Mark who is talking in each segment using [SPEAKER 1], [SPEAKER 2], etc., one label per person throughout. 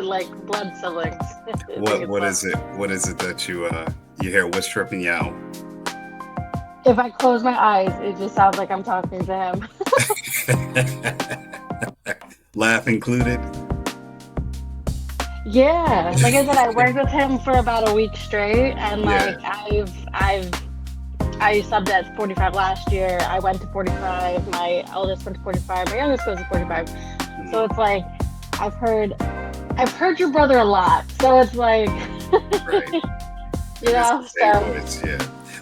[SPEAKER 1] like blood siblings. I think it's
[SPEAKER 2] What
[SPEAKER 1] love.
[SPEAKER 2] is it? What is it that you hear? What's tripping you out?
[SPEAKER 1] If I close my eyes, it just sounds like I'm talking to him.
[SPEAKER 2] Laugh included.
[SPEAKER 1] Yeah, like I said, I worked with him for about a week straight, and
[SPEAKER 2] Yeah.
[SPEAKER 1] like I subbed at 45 last year. I went to 45. My eldest went to 45. My youngest goes to 45. So
[SPEAKER 2] Mhm.
[SPEAKER 1] it's like I've heard I've heard your brother a lot. So it's like
[SPEAKER 2] Right.
[SPEAKER 1] you
[SPEAKER 2] And it's the
[SPEAKER 1] know,
[SPEAKER 2] same
[SPEAKER 1] so
[SPEAKER 2] voice. Yeah.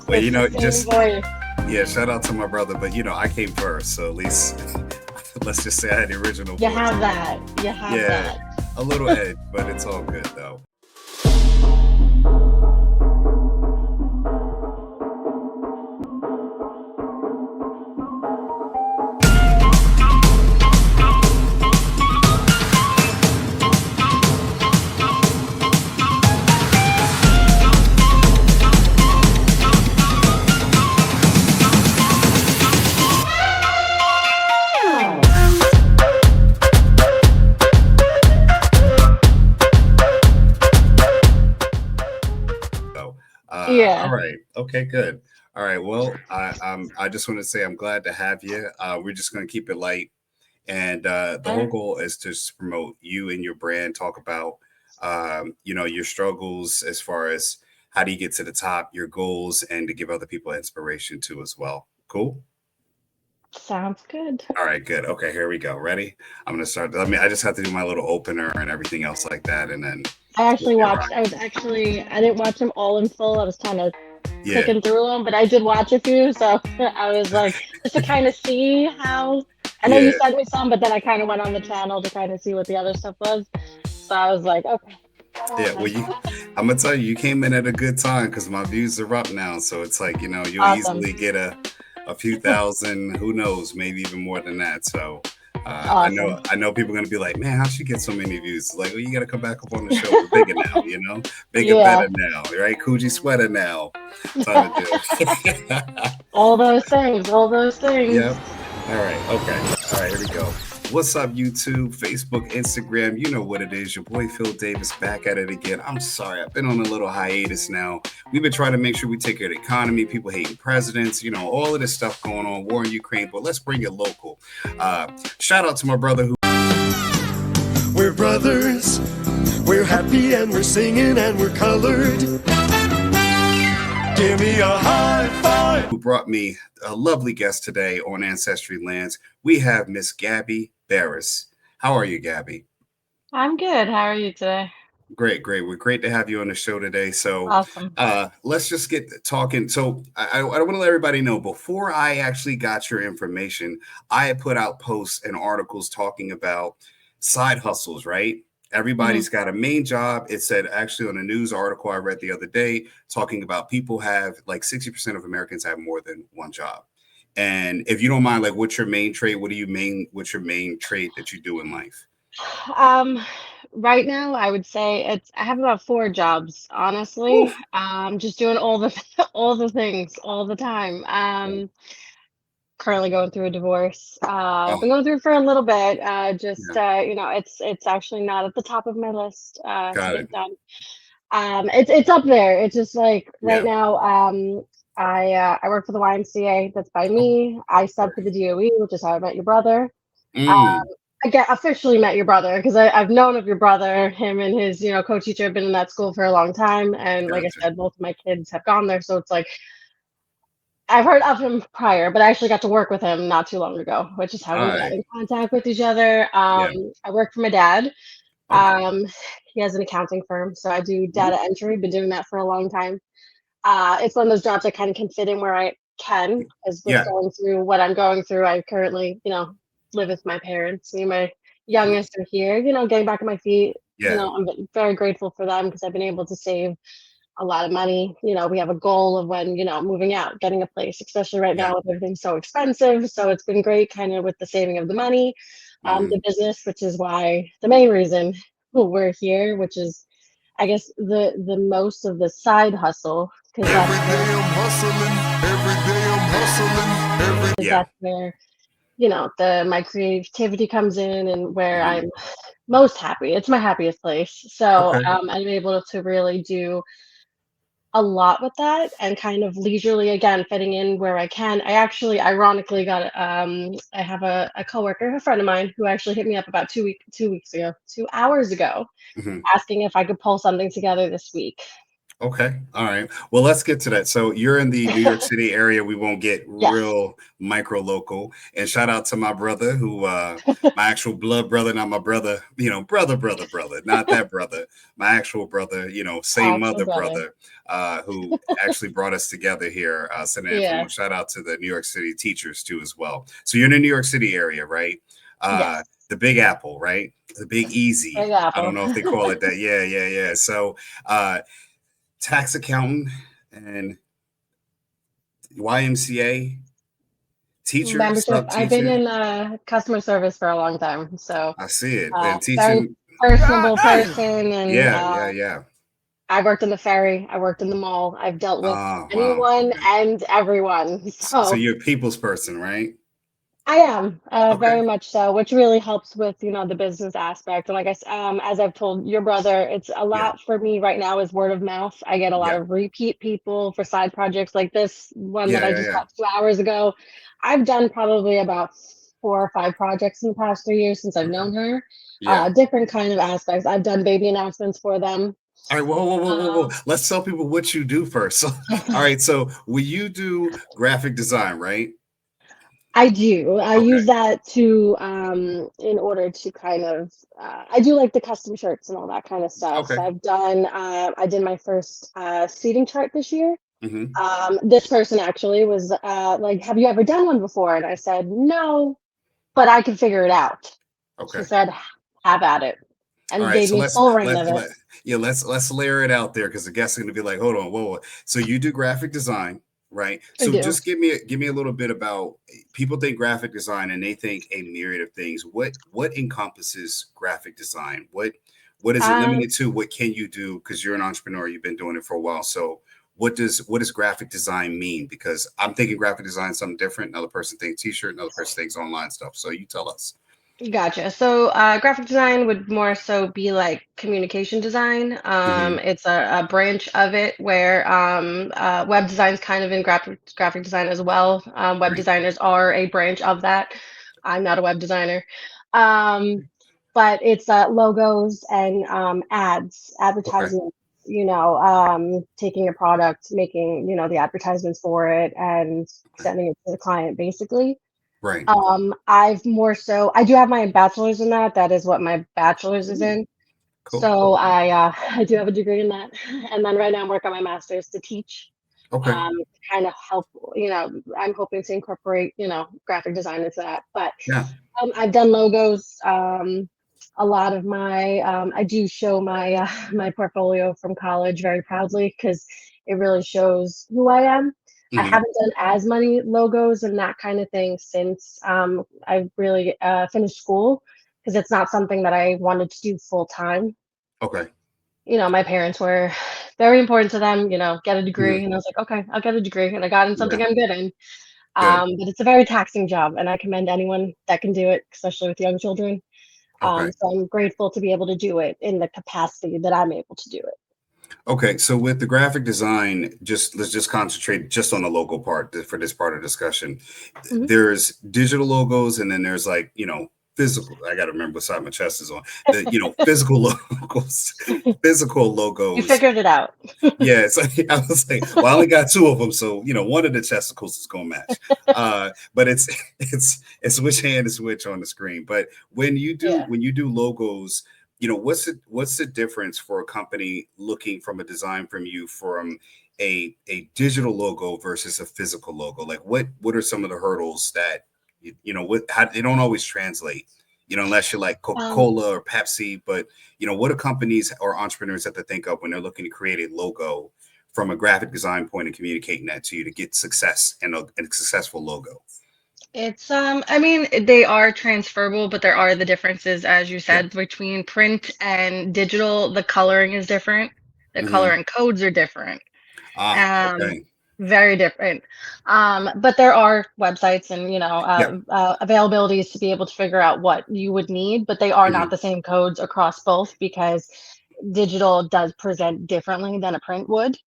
[SPEAKER 2] Well,
[SPEAKER 1] it's the same
[SPEAKER 2] just
[SPEAKER 1] voice.
[SPEAKER 2] yeah. Shout out to my brother, but I came first, so at least let's just say I had the original
[SPEAKER 1] You
[SPEAKER 2] voice.
[SPEAKER 1] have that. You have
[SPEAKER 2] Yeah,
[SPEAKER 1] that.
[SPEAKER 2] a little edge, but it's all good though. So, all
[SPEAKER 1] Yeah.
[SPEAKER 2] right, okay, good. All right, well, I just want to say I'm glad to have you. We're just going to keep it light, and the whole
[SPEAKER 1] Sure.
[SPEAKER 2] goal is to just promote you and your brand. Talk about your struggles as far as how do you get to the top, your goals, and to give other people inspiration too as well. Cool.
[SPEAKER 1] Sounds good.
[SPEAKER 2] All right, good. Okay, here we go. Ready? I'm gonna start. I just have to do my little opener and everything else like that, and then we'll get
[SPEAKER 1] I
[SPEAKER 2] rocking.
[SPEAKER 1] was actually, I didn't watch them all in full. I was kind of
[SPEAKER 2] Yeah,
[SPEAKER 1] picking through them, but I did watch a few. So I was like, just to kind of see how, I know
[SPEAKER 2] yeah,
[SPEAKER 1] you sent me some, but then I kind of went on the channel to kind of see what the other stuff was. So I was like, okay,
[SPEAKER 2] yeah.
[SPEAKER 1] got
[SPEAKER 2] Well,
[SPEAKER 1] on.
[SPEAKER 2] I'm gonna tell you, you came in at a good time because my views are up now. So it's like you'll
[SPEAKER 1] Awesome.
[SPEAKER 2] easily get a few thousand. Who knows? Maybe even more than that. So.
[SPEAKER 1] Awesome.
[SPEAKER 2] I know people are gonna be like, man, how she get so many views? Like, well, you gotta come back up on the show. We're bigger now, bigger, better
[SPEAKER 1] Yeah.
[SPEAKER 2] now, right? Coogee sweater now, type of deal.
[SPEAKER 1] All those things, all those
[SPEAKER 2] Yep.
[SPEAKER 1] things.
[SPEAKER 2] All right. Okay. All right. Here we go. What's up, YouTube, Facebook, Instagram? You know what it is. Your boy Phil Davis back at it again. I'm sorry. I've been on a little hiatus now. We've been trying to make sure we take care of the economy, people hating presidents, all of this stuff going on, war in Ukraine. But let's bring it local. Uh, Shout out to my brother who.
[SPEAKER 3] We're brothers, we're happy and we're singing and we're colored. Give me a high five.
[SPEAKER 2] Who brought me a lovely guest today on Ancestry Lands. We have Miss Gabby Barris. How are you, Gabby?
[SPEAKER 1] I'm good. How are you today?
[SPEAKER 2] Great, great. We're great to have you on the show today. So,
[SPEAKER 1] Awesome.
[SPEAKER 2] let's just get talking. So, I want to let everybody know before I actually got your information, I had put out posts and articles talking about side hustles, right?
[SPEAKER 1] Hmm.
[SPEAKER 2] Everybody's got a main job. It said actually on a news article I read the other day talking about people have like 60% of Americans have more than one job. And if you don't mind, like, what's your main trade? What's your main trade that you do in life?
[SPEAKER 1] Um, right now, I would say I have about four jobs,
[SPEAKER 2] Woo.
[SPEAKER 1] honestly. Just doing all the all the things all the time. Currently going through a divorce.
[SPEAKER 2] Oh,
[SPEAKER 1] Been going through it for a little bit.
[SPEAKER 2] yeah,
[SPEAKER 1] It's actually not at the top of my list to
[SPEAKER 2] got
[SPEAKER 1] get
[SPEAKER 2] it.
[SPEAKER 1] done. It's up there. It's just like right
[SPEAKER 2] Yeah.
[SPEAKER 1] now. I work for the YMCA. That's by
[SPEAKER 2] Oh,
[SPEAKER 1] me. I sub
[SPEAKER 2] okay.
[SPEAKER 1] for the DOE, which is how I met your brother. Um,
[SPEAKER 2] Mm,
[SPEAKER 1] I get officially met your brother because I've known of your brother. Him and his, co-teacher have been in that school for a long time, and like I
[SPEAKER 2] gotcha.
[SPEAKER 1] said, both of my kids have gone there. So it's like I've heard of him prior, but I actually got to work with him not too long ago, which is how
[SPEAKER 2] All
[SPEAKER 1] we got
[SPEAKER 2] right.
[SPEAKER 1] in contact with each other.
[SPEAKER 2] Yeah.
[SPEAKER 1] I work for my dad.
[SPEAKER 2] Okay.
[SPEAKER 1] Um, he has an accounting firm, so I do
[SPEAKER 2] Mhm.
[SPEAKER 1] data entry. Been doing that for a long time. It's one of those jobs I kind of can fit in where I can, as with
[SPEAKER 2] Yeah.
[SPEAKER 1] going through what I'm going through. I currently, live with my parents. Me and my
[SPEAKER 2] Yeah.
[SPEAKER 1] youngest are here, getting back on my feet.
[SPEAKER 2] Yeah.
[SPEAKER 1] I'm very grateful for them because I've been able to save a lot of money. We have a goal of when, moving out, getting a place, especially right
[SPEAKER 2] Yeah.
[SPEAKER 1] now with everything so expensive. So it's been great kind of with the saving of the money,
[SPEAKER 2] Mhm.
[SPEAKER 1] the business, which is why the main reason we're here, which is I guess the most of the side hustle, because
[SPEAKER 3] Every day I'm hustling, every day I'm hustling, every
[SPEAKER 2] Yeah.
[SPEAKER 1] that's where my creativity comes in and where
[SPEAKER 2] Mhm.
[SPEAKER 1] I'm most happy. It's my happiest place. So
[SPEAKER 2] Okay.
[SPEAKER 1] I'm able to really do a lot with that and kind of leisurely again fitting in where I can. I actually ironically got I have a coworker, a friend of mine who actually hit me up about 2 weeks ago, 2 hours ago,
[SPEAKER 2] Mhm.
[SPEAKER 1] asking if I could pull something together this week.
[SPEAKER 2] Okay. All right. Well, let's get to that. So you're in the New York City area. We won't get
[SPEAKER 1] Yes.
[SPEAKER 2] real micro local. And shout out to my brother who my actual blood brother, not my brother, brother, not that brother, my actual brother, same
[SPEAKER 1] Actual
[SPEAKER 2] mother
[SPEAKER 1] brother.
[SPEAKER 2] brother, who actually brought us together here, San Antonio.
[SPEAKER 1] Yeah.
[SPEAKER 2] Shout out to the New York City teachers too as well. So you're in the New York City area, right?
[SPEAKER 1] Yes.
[SPEAKER 2] The Big Apple, right? The Big Easy.
[SPEAKER 1] Big
[SPEAKER 2] I don't
[SPEAKER 1] Apple.
[SPEAKER 2] know if they call it that. Yeah, yeah, yeah. So tax accountant and YMCA teacher,
[SPEAKER 1] Membership.
[SPEAKER 2] sub
[SPEAKER 1] I've been
[SPEAKER 2] teacher.
[SPEAKER 1] in customer service for a long time, so
[SPEAKER 2] I see it. And
[SPEAKER 1] very
[SPEAKER 2] teaching.
[SPEAKER 1] personable person, and
[SPEAKER 2] Yeah, yeah, yeah.
[SPEAKER 1] I worked in the ferry. I worked in the mall. I've dealt with
[SPEAKER 2] Wow.
[SPEAKER 1] anyone
[SPEAKER 2] Okay.
[SPEAKER 1] and everyone.
[SPEAKER 2] So
[SPEAKER 1] So
[SPEAKER 2] you're a people's person, right?
[SPEAKER 1] I am
[SPEAKER 2] Okay.
[SPEAKER 1] very much so, which really helps with the business aspect. And like as I've told your brother, it's a
[SPEAKER 2] Yeah.
[SPEAKER 1] lot for me right now is word of mouth. I get a lot
[SPEAKER 2] Yeah.
[SPEAKER 1] of repeat people for side projects like this one that
[SPEAKER 2] Yeah.
[SPEAKER 1] I
[SPEAKER 2] Yeah.
[SPEAKER 1] just
[SPEAKER 2] Yeah.
[SPEAKER 1] got 2 hours ago. I've done probably about 4 or 5 projects in the past 3 years since I've
[SPEAKER 2] Okay.
[SPEAKER 1] known her.
[SPEAKER 2] Yeah.
[SPEAKER 1] Different kind of aspects. I've done baby announcements for them.
[SPEAKER 2] All right. Whoa, whoa, whoa, whoa, whoa.
[SPEAKER 1] Um,
[SPEAKER 2] Let's tell people what you do first. So, all right. So, will you do graphic design, right?
[SPEAKER 1] I do. I
[SPEAKER 2] Okay.
[SPEAKER 1] use that to in order to kind of I do like the custom shirts and all that kind of stuff.
[SPEAKER 2] Okay.
[SPEAKER 1] So I did my first seating chart this year.
[SPEAKER 2] Hmm.
[SPEAKER 1] This person actually was like, "Have you ever done one before?" And I said, "No, but I can figure it out." She
[SPEAKER 2] Okay.
[SPEAKER 1] said, "Have at it,"
[SPEAKER 2] All
[SPEAKER 1] and
[SPEAKER 2] right,
[SPEAKER 1] gave
[SPEAKER 2] so
[SPEAKER 1] me
[SPEAKER 2] let's
[SPEAKER 1] full reign
[SPEAKER 2] let
[SPEAKER 1] of it.
[SPEAKER 2] let yeah let's layer it out there because the guests are going to be like, hold on, whoa, whoa. So you do graphic design, right?
[SPEAKER 1] I
[SPEAKER 2] So
[SPEAKER 1] do.
[SPEAKER 2] just give me a little bit about people think graphic design and they think a myriad of things. What encompasses graphic design? What is it
[SPEAKER 1] Um,
[SPEAKER 2] limited to? What can you do? Because you're an entrepreneur, you've been doing it for a while. So what does graphic design mean? Because I'm thinking graphic design is something different. Another person thinks t-shirt, another person thinks online stuff. So you tell us.
[SPEAKER 1] Gotcha. So, graphic design would more so be like communication design.
[SPEAKER 2] Hmm.
[SPEAKER 1] It's a branch of it where web design is kind of in graphic design as well. Web
[SPEAKER 2] Right.
[SPEAKER 1] designers are a branch of that. I'm not a web designer, um, but it's logos and ads,
[SPEAKER 2] Okay.
[SPEAKER 1] advertisements. Taking a product, making the advertisements for it, and
[SPEAKER 2] Okay.
[SPEAKER 1] sending it to the client, basically.
[SPEAKER 2] Right.
[SPEAKER 1] I do have my bachelor's in that. That is what my bachelor's is
[SPEAKER 2] Ooh,
[SPEAKER 1] in.
[SPEAKER 2] cool.
[SPEAKER 1] So I do have a degree in that. And then right now I'm working on my master's to teach,
[SPEAKER 2] Okay.
[SPEAKER 1] kind of help, I'm hoping to incorporate, graphic design into that. But
[SPEAKER 2] Yeah.
[SPEAKER 1] I've done logos. A lot of I do show my my portfolio from college very proudly because it really shows who I am. I
[SPEAKER 2] Hmm.
[SPEAKER 1] haven't done as many logos and that kind of thing since I really finished school because it's not something that I wanted to do full time.
[SPEAKER 2] Okay.
[SPEAKER 1] My parents were very important to them, get a degree.
[SPEAKER 2] Mhm.
[SPEAKER 1] And I was like, okay, I'll get a degree. And I got in
[SPEAKER 2] Yeah.
[SPEAKER 1] something I'm good in.
[SPEAKER 2] Good.
[SPEAKER 1] But it's a very taxing job, and I commend anyone that can do it, especially with young children.
[SPEAKER 2] Okay.
[SPEAKER 1] So I'm grateful to be able to do it in the capacity that I'm able to do it.
[SPEAKER 2] Okay. So with the graphic design, let's just concentrate just on the logo part for this part of discussion.
[SPEAKER 1] Mhm.
[SPEAKER 2] There's digital logos, and then there's like physical. I got to remember what side my chest is on. The physical logos, physical
[SPEAKER 1] You
[SPEAKER 2] logos.
[SPEAKER 1] figured it out.
[SPEAKER 2] Yeah, so I was like, well, I only got two of them, so one of the testicles is gonna match. But it's which hand is which on the screen. But
[SPEAKER 1] Yeah.
[SPEAKER 2] when you do logos, what's the difference for a company looking from a design from you from a digital logo versus a physical logo? Like what are some of the hurdles that what how they don't always translate, unless you're like
[SPEAKER 1] Um,
[SPEAKER 2] Coca-Cola or Pepsi, but what do companies or entrepreneurs have to think of when they're looking to create a logo from a graphic design point and communicating that to you to get success and a successful logo?
[SPEAKER 1] I mean, they are transferable, but there are the differences, as you
[SPEAKER 2] Yeah.
[SPEAKER 1] said, between print and digital. The coloring is different. The
[SPEAKER 2] Hmm.
[SPEAKER 1] coloring codes are different.
[SPEAKER 2] Ah,
[SPEAKER 1] Um,
[SPEAKER 2] okay.
[SPEAKER 1] Very different. But there are websites and,
[SPEAKER 2] Yeah.
[SPEAKER 1] availabilities to be able to figure out what you would need, but they are not
[SPEAKER 2] Hmm.
[SPEAKER 1] the same codes across both because digital does present differently than a print would.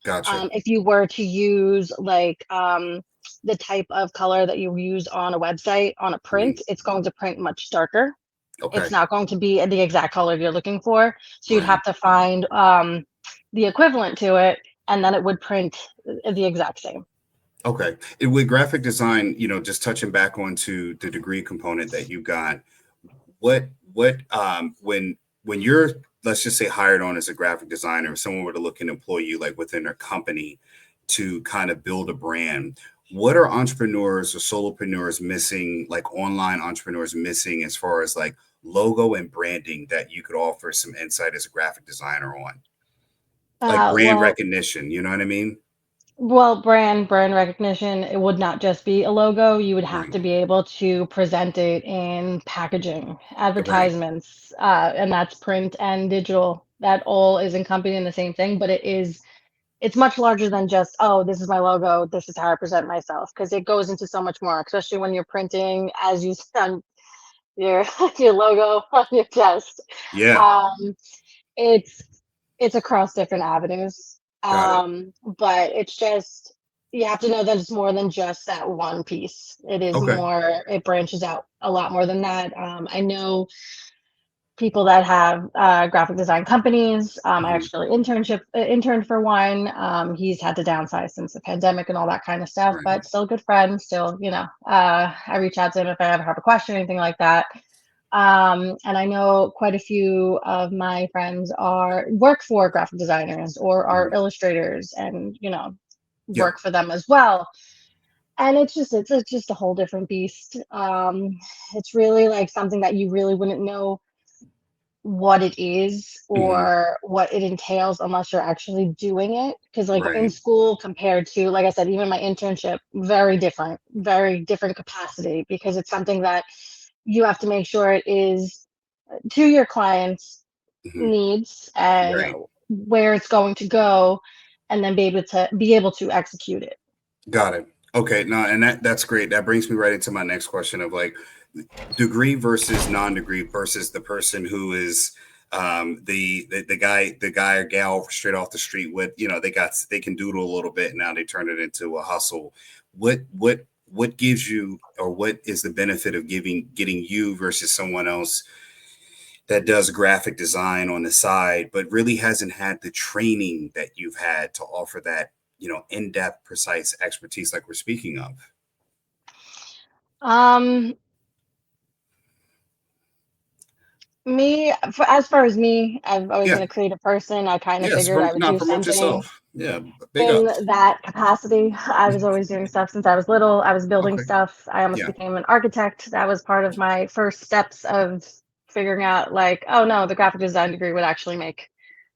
[SPEAKER 2] Gotcha.
[SPEAKER 1] If you were to use like the type of color that you use on a website on a
[SPEAKER 2] Hmm.
[SPEAKER 1] print, it's going to print much darker. It's
[SPEAKER 2] Okay.
[SPEAKER 1] not going to be the exact color you're looking for. So you'd
[SPEAKER 2] Right.
[SPEAKER 1] have to find the equivalent to it, and then it would print the exact same.
[SPEAKER 2] Okay. With graphic design, just touching back onto the degree component that you got, when you're, let's just say, hired on as a graphic designer, if someone were to look and employ you like within their company to kind of build a brand, what are entrepreneurs or solopreneurs missing, like online entrepreneurs missing, as far as like logo and branding that you could offer some insight as a graphic designer on? Like
[SPEAKER 1] Uh,
[SPEAKER 2] brand
[SPEAKER 1] well,
[SPEAKER 2] recognition, you know what I mean?
[SPEAKER 1] brand recognition, it would not just be a logo. You would have
[SPEAKER 2] Right.
[SPEAKER 1] to be able to present it in packaging,
[SPEAKER 2] Right.
[SPEAKER 1] advertisements, and that's print and digital. That all is encompassed in the same thing, but it's much larger than just, oh, this is my logo, this is how I present myself, because it goes into so much more, especially when you're printing, as you said, your your logo on your chest.
[SPEAKER 2] Yeah.
[SPEAKER 1] Um, it's it's across different avenues.
[SPEAKER 2] Got it.
[SPEAKER 1] But it's just you have to know that it's more than just that one piece. It is
[SPEAKER 2] Okay.
[SPEAKER 1] more, it branches out a lot more than that. I know people that have graphic design companies. I
[SPEAKER 2] Hmm.
[SPEAKER 1] actually interned for one. He's had to downsize since the pandemic and all that kind of stuff,
[SPEAKER 2] Right.
[SPEAKER 1] but still a good friend. Still, I reach out to him if I ever have a question or anything like that. And I know quite a few of my friends are work for graphic designers or are
[SPEAKER 2] Mhm.
[SPEAKER 1] illustrators, and
[SPEAKER 2] Yep.
[SPEAKER 1] work for them as well. And it's just a whole different beast. It's really like something that you really wouldn't know what it is
[SPEAKER 2] Hmm.
[SPEAKER 1] or what it entails unless you're actually doing it. Because like in
[SPEAKER 2] Right.
[SPEAKER 1] school compared to, like I said, even my internship, very different capacity, because it's something that you have to make sure it is to your clients'
[SPEAKER 2] Hmm.
[SPEAKER 1] needs and
[SPEAKER 2] Right.
[SPEAKER 1] where it's going to go, and then be able to execute it.
[SPEAKER 2] Got it. Okay. No, and that's great. That brings me right into my next question of like degree versus non-degree versus the person who is the guy or gal straight off the street with, they can doodle a little bit and now they turn it into a hustle. What gives you, or what is the benefit of getting you versus someone else that does graphic design on the side, but really hasn't had the training that you've had to offer that, in-depth, precise expertise like we're speaking of?
[SPEAKER 1] Um, as far as me, I've always
[SPEAKER 2] Yeah.
[SPEAKER 1] been a creative person. I kind of
[SPEAKER 2] Yes.
[SPEAKER 1] figured I would
[SPEAKER 2] Not
[SPEAKER 1] do
[SPEAKER 2] promote
[SPEAKER 1] something
[SPEAKER 2] yourself. Yeah. Big
[SPEAKER 1] in
[SPEAKER 2] ups.
[SPEAKER 1] that capacity. I was always doing stuff since I was little. I was building
[SPEAKER 2] Okay.
[SPEAKER 1] stuff. I almost
[SPEAKER 2] Yeah.
[SPEAKER 1] became an architect. That was part of my first steps of figuring out, like, oh no, the graphic design degree would actually make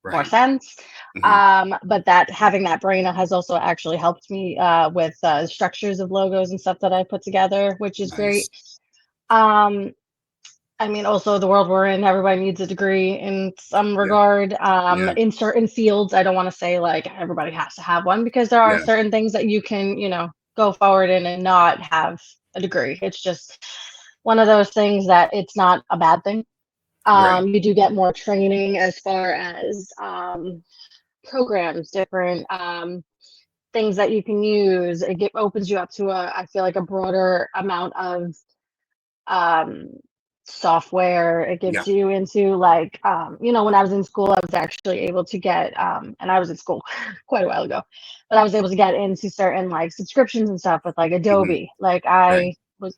[SPEAKER 1] more
[SPEAKER 2] Right.
[SPEAKER 1] sense.
[SPEAKER 2] Hmm.
[SPEAKER 1] But that having that brain has also actually helped me with structures of logos and stuff that I put together, which is great.
[SPEAKER 2] Nice.
[SPEAKER 1] Um, I mean, also the world we're in, everybody needs a degree in some
[SPEAKER 2] Yeah.
[SPEAKER 1] regard.
[SPEAKER 2] Yeah.
[SPEAKER 1] In certain fields, I don't want to say like everybody has to have one, because there are
[SPEAKER 2] Yeah.
[SPEAKER 1] certain things that you can, go forward in and not have a degree. It's just one of those things that it's not a bad thing.
[SPEAKER 2] Right.
[SPEAKER 1] You do get more training as far as programs, different things that you can use. Opens you up to I feel like a broader amount of um, software. It
[SPEAKER 2] Yeah.
[SPEAKER 1] gets you into like, when I was in school, I was actually able to get, and I was in school quite a while ago, but I was able to get into certain like subscriptions and stuff with like
[SPEAKER 2] Hmm.
[SPEAKER 1] Adobe. Like
[SPEAKER 2] Right.
[SPEAKER 1] I was,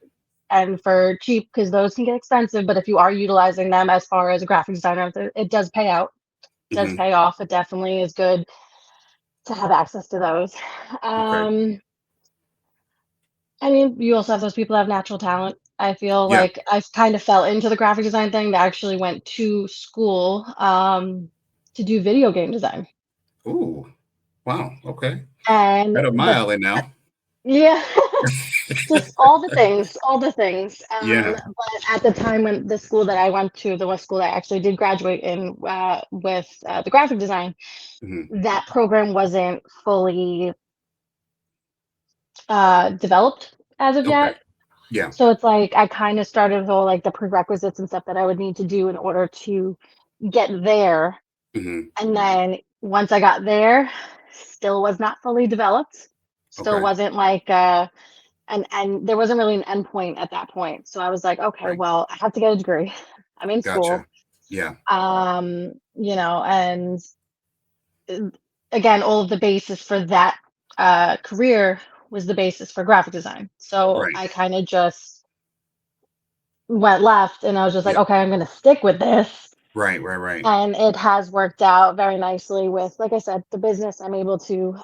[SPEAKER 1] and for cheap, because those can get expensive, but if you are utilizing them as far as a graphic designer, it does pay out, does
[SPEAKER 2] Hmm.
[SPEAKER 1] pay off. It definitely is good to have access to those.
[SPEAKER 2] Okay.
[SPEAKER 1] Um, I mean, you also have those people that have natural talent. I feel
[SPEAKER 2] Yeah.
[SPEAKER 1] like I kind of fell into the graphic design thing. That actually went to school to do video game design.
[SPEAKER 2] Ooh. Wow. Okay.
[SPEAKER 1] And
[SPEAKER 2] Right up my
[SPEAKER 1] the
[SPEAKER 2] alley now.
[SPEAKER 1] Yeah, just all the things.
[SPEAKER 2] Yeah.
[SPEAKER 1] But at the time when the school that I went to, the West school that I actually did graduate in with the graphic design,
[SPEAKER 2] Hmm.
[SPEAKER 1] that program wasn't fully developed as of
[SPEAKER 2] Okay.
[SPEAKER 1] yet.
[SPEAKER 2] Yeah.
[SPEAKER 1] So it's like I kind of started with all like the prerequisites and stuff that I would need to do in order to get there.
[SPEAKER 2] Hmm.
[SPEAKER 1] And then once I got there, still was not fully developed. Still
[SPEAKER 2] Okay.
[SPEAKER 1] wasn't like and there wasn't really an endpoint at that point. So I was like, okay,
[SPEAKER 2] Right.
[SPEAKER 1] well, I have to get a degree. I'm in
[SPEAKER 2] Gotcha.
[SPEAKER 1] school.
[SPEAKER 2] Yeah.
[SPEAKER 1] And again, all of the basis for that career was the basis for graphic design. So
[SPEAKER 2] Right.
[SPEAKER 1] I kind of just went left and I was just like,
[SPEAKER 2] Yeah.
[SPEAKER 1] okay, I'm going to stick with this.
[SPEAKER 2] Right. Right. Right.
[SPEAKER 1] And it has worked out very nicely with, like I said, the business. I'm able to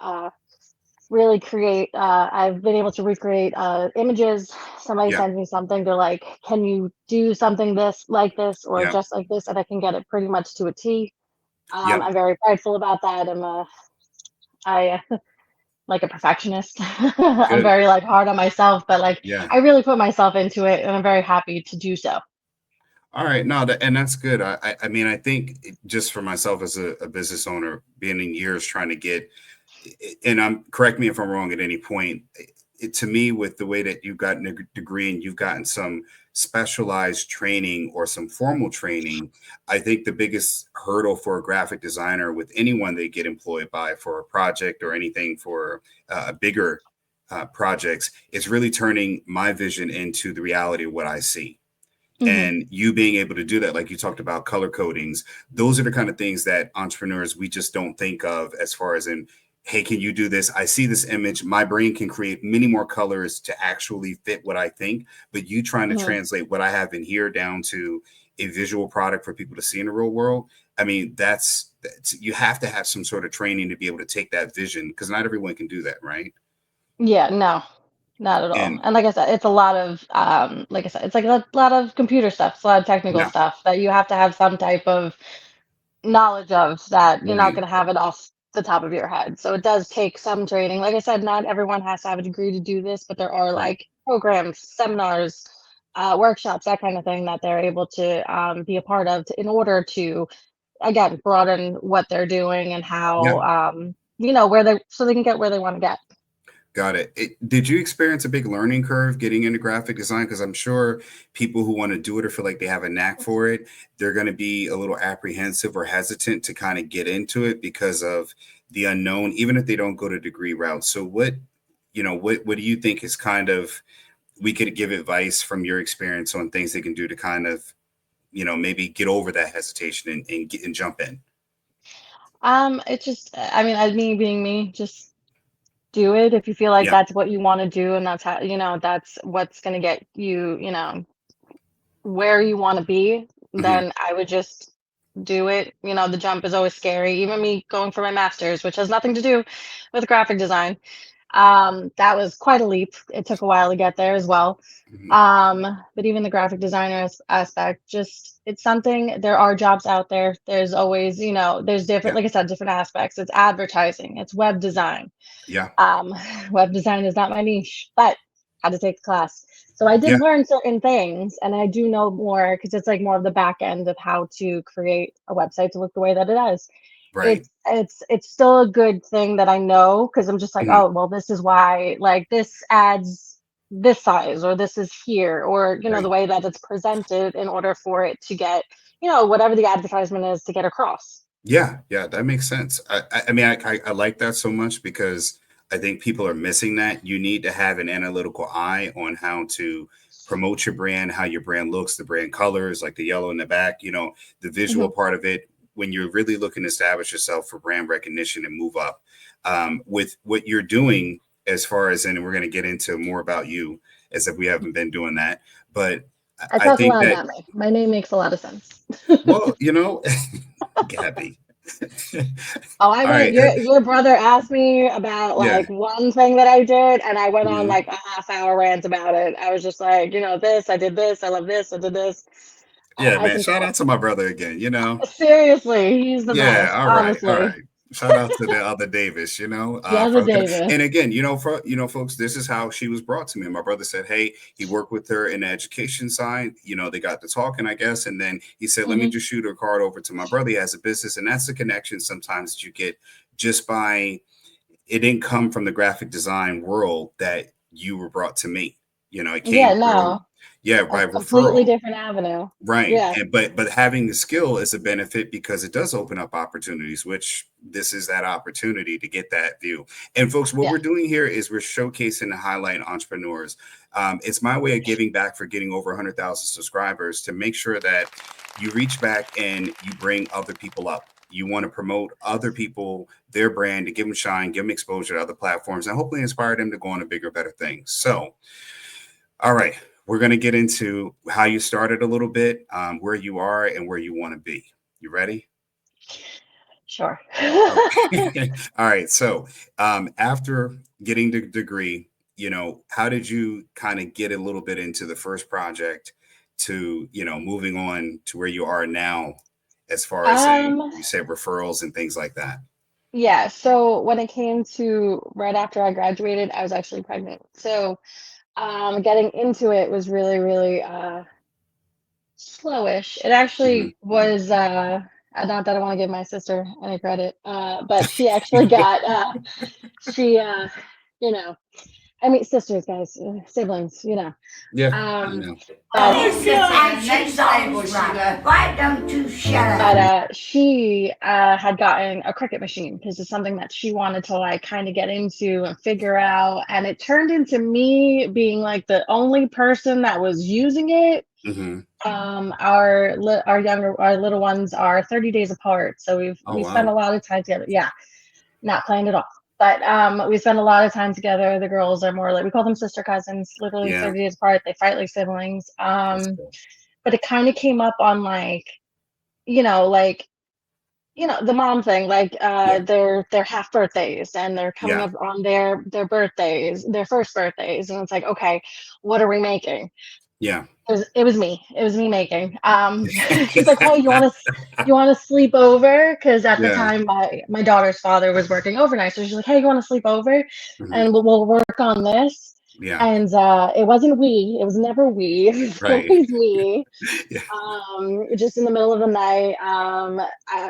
[SPEAKER 1] really create, I've been able to recreate images. Somebody
[SPEAKER 2] Yeah.
[SPEAKER 1] sends me something, they're like, can you do something this or
[SPEAKER 2] Yeah.
[SPEAKER 1] just like this? And I can get it pretty much to a T.
[SPEAKER 2] Yep.
[SPEAKER 1] I'm very prideful about that. I like a perfectionist. I'm
[SPEAKER 2] Good.
[SPEAKER 1] very like hard on myself, but like
[SPEAKER 2] Yeah.
[SPEAKER 1] I really put myself into it and I'm very happy to do so.
[SPEAKER 2] All right. No, and that's good. I mean, I think just for myself as a business owner, being in years trying to get, and correct me if I'm wrong at any point. To me, with the way that you've gotten a degree and you've gotten some specialized training or some formal training, I think the biggest hurdle for a graphic designer with anyone they get employed by for a project or anything for bigger projects is really turning my vision into the reality of what I see,
[SPEAKER 1] Hmm.
[SPEAKER 2] and you being able to do that, like you talked about color codings. Those are the kind of things that entrepreneurs, we just don't think of as far as in, hey, can you do this? I see this image, my brain can create many more colors to actually fit what I think, but you trying to
[SPEAKER 1] Hmm.
[SPEAKER 2] translate what I have in here down to a visual product for people to see in the real world. I mean, that's you have to have some sort of training to be able to take that vision, because not everyone can do that, right?
[SPEAKER 1] Yeah, no, not at all.
[SPEAKER 2] And
[SPEAKER 1] And like I said, it's a lot of like I said, it's like a lot of computer stuff, it's a lot of technical
[SPEAKER 2] yeah.
[SPEAKER 1] stuff that you have to have some type of knowledge of that you're not
[SPEAKER 2] Right.
[SPEAKER 1] going to have it off the top of your head. So it does take some training. Like I said, not everyone has to have a degree to do this, but there are
[SPEAKER 2] Right.
[SPEAKER 1] like programs, seminars, workshops, that kind of thing that they're able to be a part of in order to, again, broaden what they're doing and
[SPEAKER 2] Yeah.
[SPEAKER 1] how, where they, so they can get where they want to get.
[SPEAKER 2] Got it. Did you experience a big learning curve getting into graphic design? Because I'm sure people who want to do it or feel like they have a knack for it, they're going to be a little apprehensive or hesitant to kind of get into it because of the unknown, even if they don't go to degree route. So what do you think is kind of, we could give advice from your experience on things they can do to kind of, maybe get over that hesitation and jump in?
[SPEAKER 1] It's just, I mean, as me being me, just do it if you feel like
[SPEAKER 2] Yeah.
[SPEAKER 1] that's what you want to do and that's how, that's what's going to get you, where you want to be,
[SPEAKER 2] Hmm.
[SPEAKER 1] then I would just do it. The jump is always scary. Even me going for my master's, which has nothing to do with graphic design, that was quite a leap. It took a while to get there as well.
[SPEAKER 2] Hmm.
[SPEAKER 1] But even the graphic designer aspect, just it's something. There are jobs out there. There's always, there's different,
[SPEAKER 2] Yeah.
[SPEAKER 1] like I said, different aspects. It's advertising. It's web design.
[SPEAKER 2] Yeah.
[SPEAKER 1] um, Web design is not my niche, but had to take the class. So I did
[SPEAKER 2] Yeah.
[SPEAKER 1] learn certain things, and I do know more because it's like more of the back end of how to create a website to look the way that it does.
[SPEAKER 2] Right.
[SPEAKER 1] It's still a good thing that I know because I'm just like,
[SPEAKER 2] Hmm.
[SPEAKER 1] oh, well, this is why like this adds this size or this is here or the
[SPEAKER 2] Right.
[SPEAKER 1] way that it's presented in order for it to get whatever the advertisement is to get across.
[SPEAKER 2] Yeah, yeah, that makes sense. I mean, I like that so much because I think people are missing that. You need to have an analytical eye on how to promote your brand, how your brand looks, the brand colors, like the yellow in the back, the visual
[SPEAKER 1] Hmm.
[SPEAKER 2] part of it. When you're really looking to establish yourself for brand recognition and move up, with what you're doing, as far as, and we're going to get into more about you as if we haven't been doing that, but
[SPEAKER 1] I
[SPEAKER 2] I
[SPEAKER 1] talk a
[SPEAKER 2] think
[SPEAKER 1] lot
[SPEAKER 2] that,
[SPEAKER 1] about me. My name makes a lot of sense.
[SPEAKER 2] well, Gabby.
[SPEAKER 1] Oh, I
[SPEAKER 2] All
[SPEAKER 1] went.
[SPEAKER 2] right.
[SPEAKER 1] Your brother asked me about
[SPEAKER 2] Yeah.
[SPEAKER 1] like one thing that I did, and I went on
[SPEAKER 2] Mhm.
[SPEAKER 1] like a half-hour rant about it. I was just like, this, I did this, I love this, I did this.
[SPEAKER 2] Yeah,
[SPEAKER 1] I
[SPEAKER 2] man.
[SPEAKER 1] can
[SPEAKER 2] Shout
[SPEAKER 1] talk.
[SPEAKER 2] out to my brother again.
[SPEAKER 1] Seriously, he's the
[SPEAKER 2] Yeah,
[SPEAKER 1] best,
[SPEAKER 2] all right, all
[SPEAKER 1] honestly.
[SPEAKER 2] right. Shout out to the other Davis,
[SPEAKER 1] The other
[SPEAKER 2] and
[SPEAKER 1] Davis.
[SPEAKER 2] again, folks, this is how she was brought to me. My brother said, "Hey," he worked with her in the education side. They got to talking, I guess, and then he said, "Let me
[SPEAKER 1] Hmm.
[SPEAKER 2] just shoot a card over to my brother. He has a business," and that's the connection sometimes that you get just by it didn't come from the graphic design world that you were brought to me. It
[SPEAKER 1] Yeah,
[SPEAKER 2] came through,
[SPEAKER 1] no,
[SPEAKER 2] yeah,
[SPEAKER 1] a
[SPEAKER 2] by
[SPEAKER 1] completely
[SPEAKER 2] referral.
[SPEAKER 1] different avenue.
[SPEAKER 2] Right.
[SPEAKER 1] Yeah,
[SPEAKER 2] But having the skill is a benefit because it does open up opportunities, which this is that opportunity to get that view. And folks, what
[SPEAKER 1] yeah.
[SPEAKER 2] we're doing here is we're showcasing and highlighting entrepreneurs. It's my way of giving back for getting over 100,000 subscribers to make sure that you reach back and you bring other people up. You want to promote other people, their brand, to give them shine, give them exposure to other platforms, and hopefully inspire them to go on to bigger, better things. So, all right, we're going to get into how you started a little bit, where you are and where you want to be. You ready?
[SPEAKER 1] Sure.
[SPEAKER 2] Okay. All right. So after getting the degree, how did you kind of get a little bit into the first project to, moving on to where you are now, as far as saying,
[SPEAKER 1] Um,
[SPEAKER 2] you said referrals and things like that?
[SPEAKER 1] yeah, so when it came to right after I graduated, I was actually pregnant. So, getting into it was really, really slowish. It
[SPEAKER 2] Hmm.
[SPEAKER 1] actually was not that I want to give my sister any credit, but she actually got she you know, I mean sisters, guys, siblings,
[SPEAKER 2] Yeah, I
[SPEAKER 1] Um,
[SPEAKER 2] know.
[SPEAKER 1] but
[SPEAKER 4] And she's always right. Why don't you shut up?
[SPEAKER 1] she had gotten a Cricut machine because it's something that she wanted to like kind of get into and figure out, and it turned into me being like the only person that was using it.
[SPEAKER 2] Hmm.
[SPEAKER 1] Our little ones are 30 days apart, so
[SPEAKER 2] Oh,
[SPEAKER 1] we spend
[SPEAKER 2] wow.
[SPEAKER 1] a lot of time together. Yeah, not planned at all. But we spend a lot of time together. The girls are more like we call them sister cousins, literally
[SPEAKER 2] Yeah,
[SPEAKER 1] 30 days apart. They fight like siblings.
[SPEAKER 2] that's cool.
[SPEAKER 1] But it kind of came up on you know, like the mom thing, like
[SPEAKER 2] Yeah,
[SPEAKER 1] their half birthdays, and they're coming
[SPEAKER 2] yeah,
[SPEAKER 1] up on their birthdays, their first birthdays, and it's like, okay, what are we making?
[SPEAKER 2] yeah.
[SPEAKER 1] It was me making. She's like, hey, you want to sleep over? Because at the
[SPEAKER 2] Yeah.
[SPEAKER 1] time my daughter's father was working overnight, so she's like, hey, you want to sleep over,
[SPEAKER 2] Hmm.
[SPEAKER 1] and we'll work on this.
[SPEAKER 2] Yeah.
[SPEAKER 1] And it wasn't we. It was never we. It was
[SPEAKER 2] Right.
[SPEAKER 1] always me.
[SPEAKER 2] Yeah.
[SPEAKER 1] Just in the middle of the night.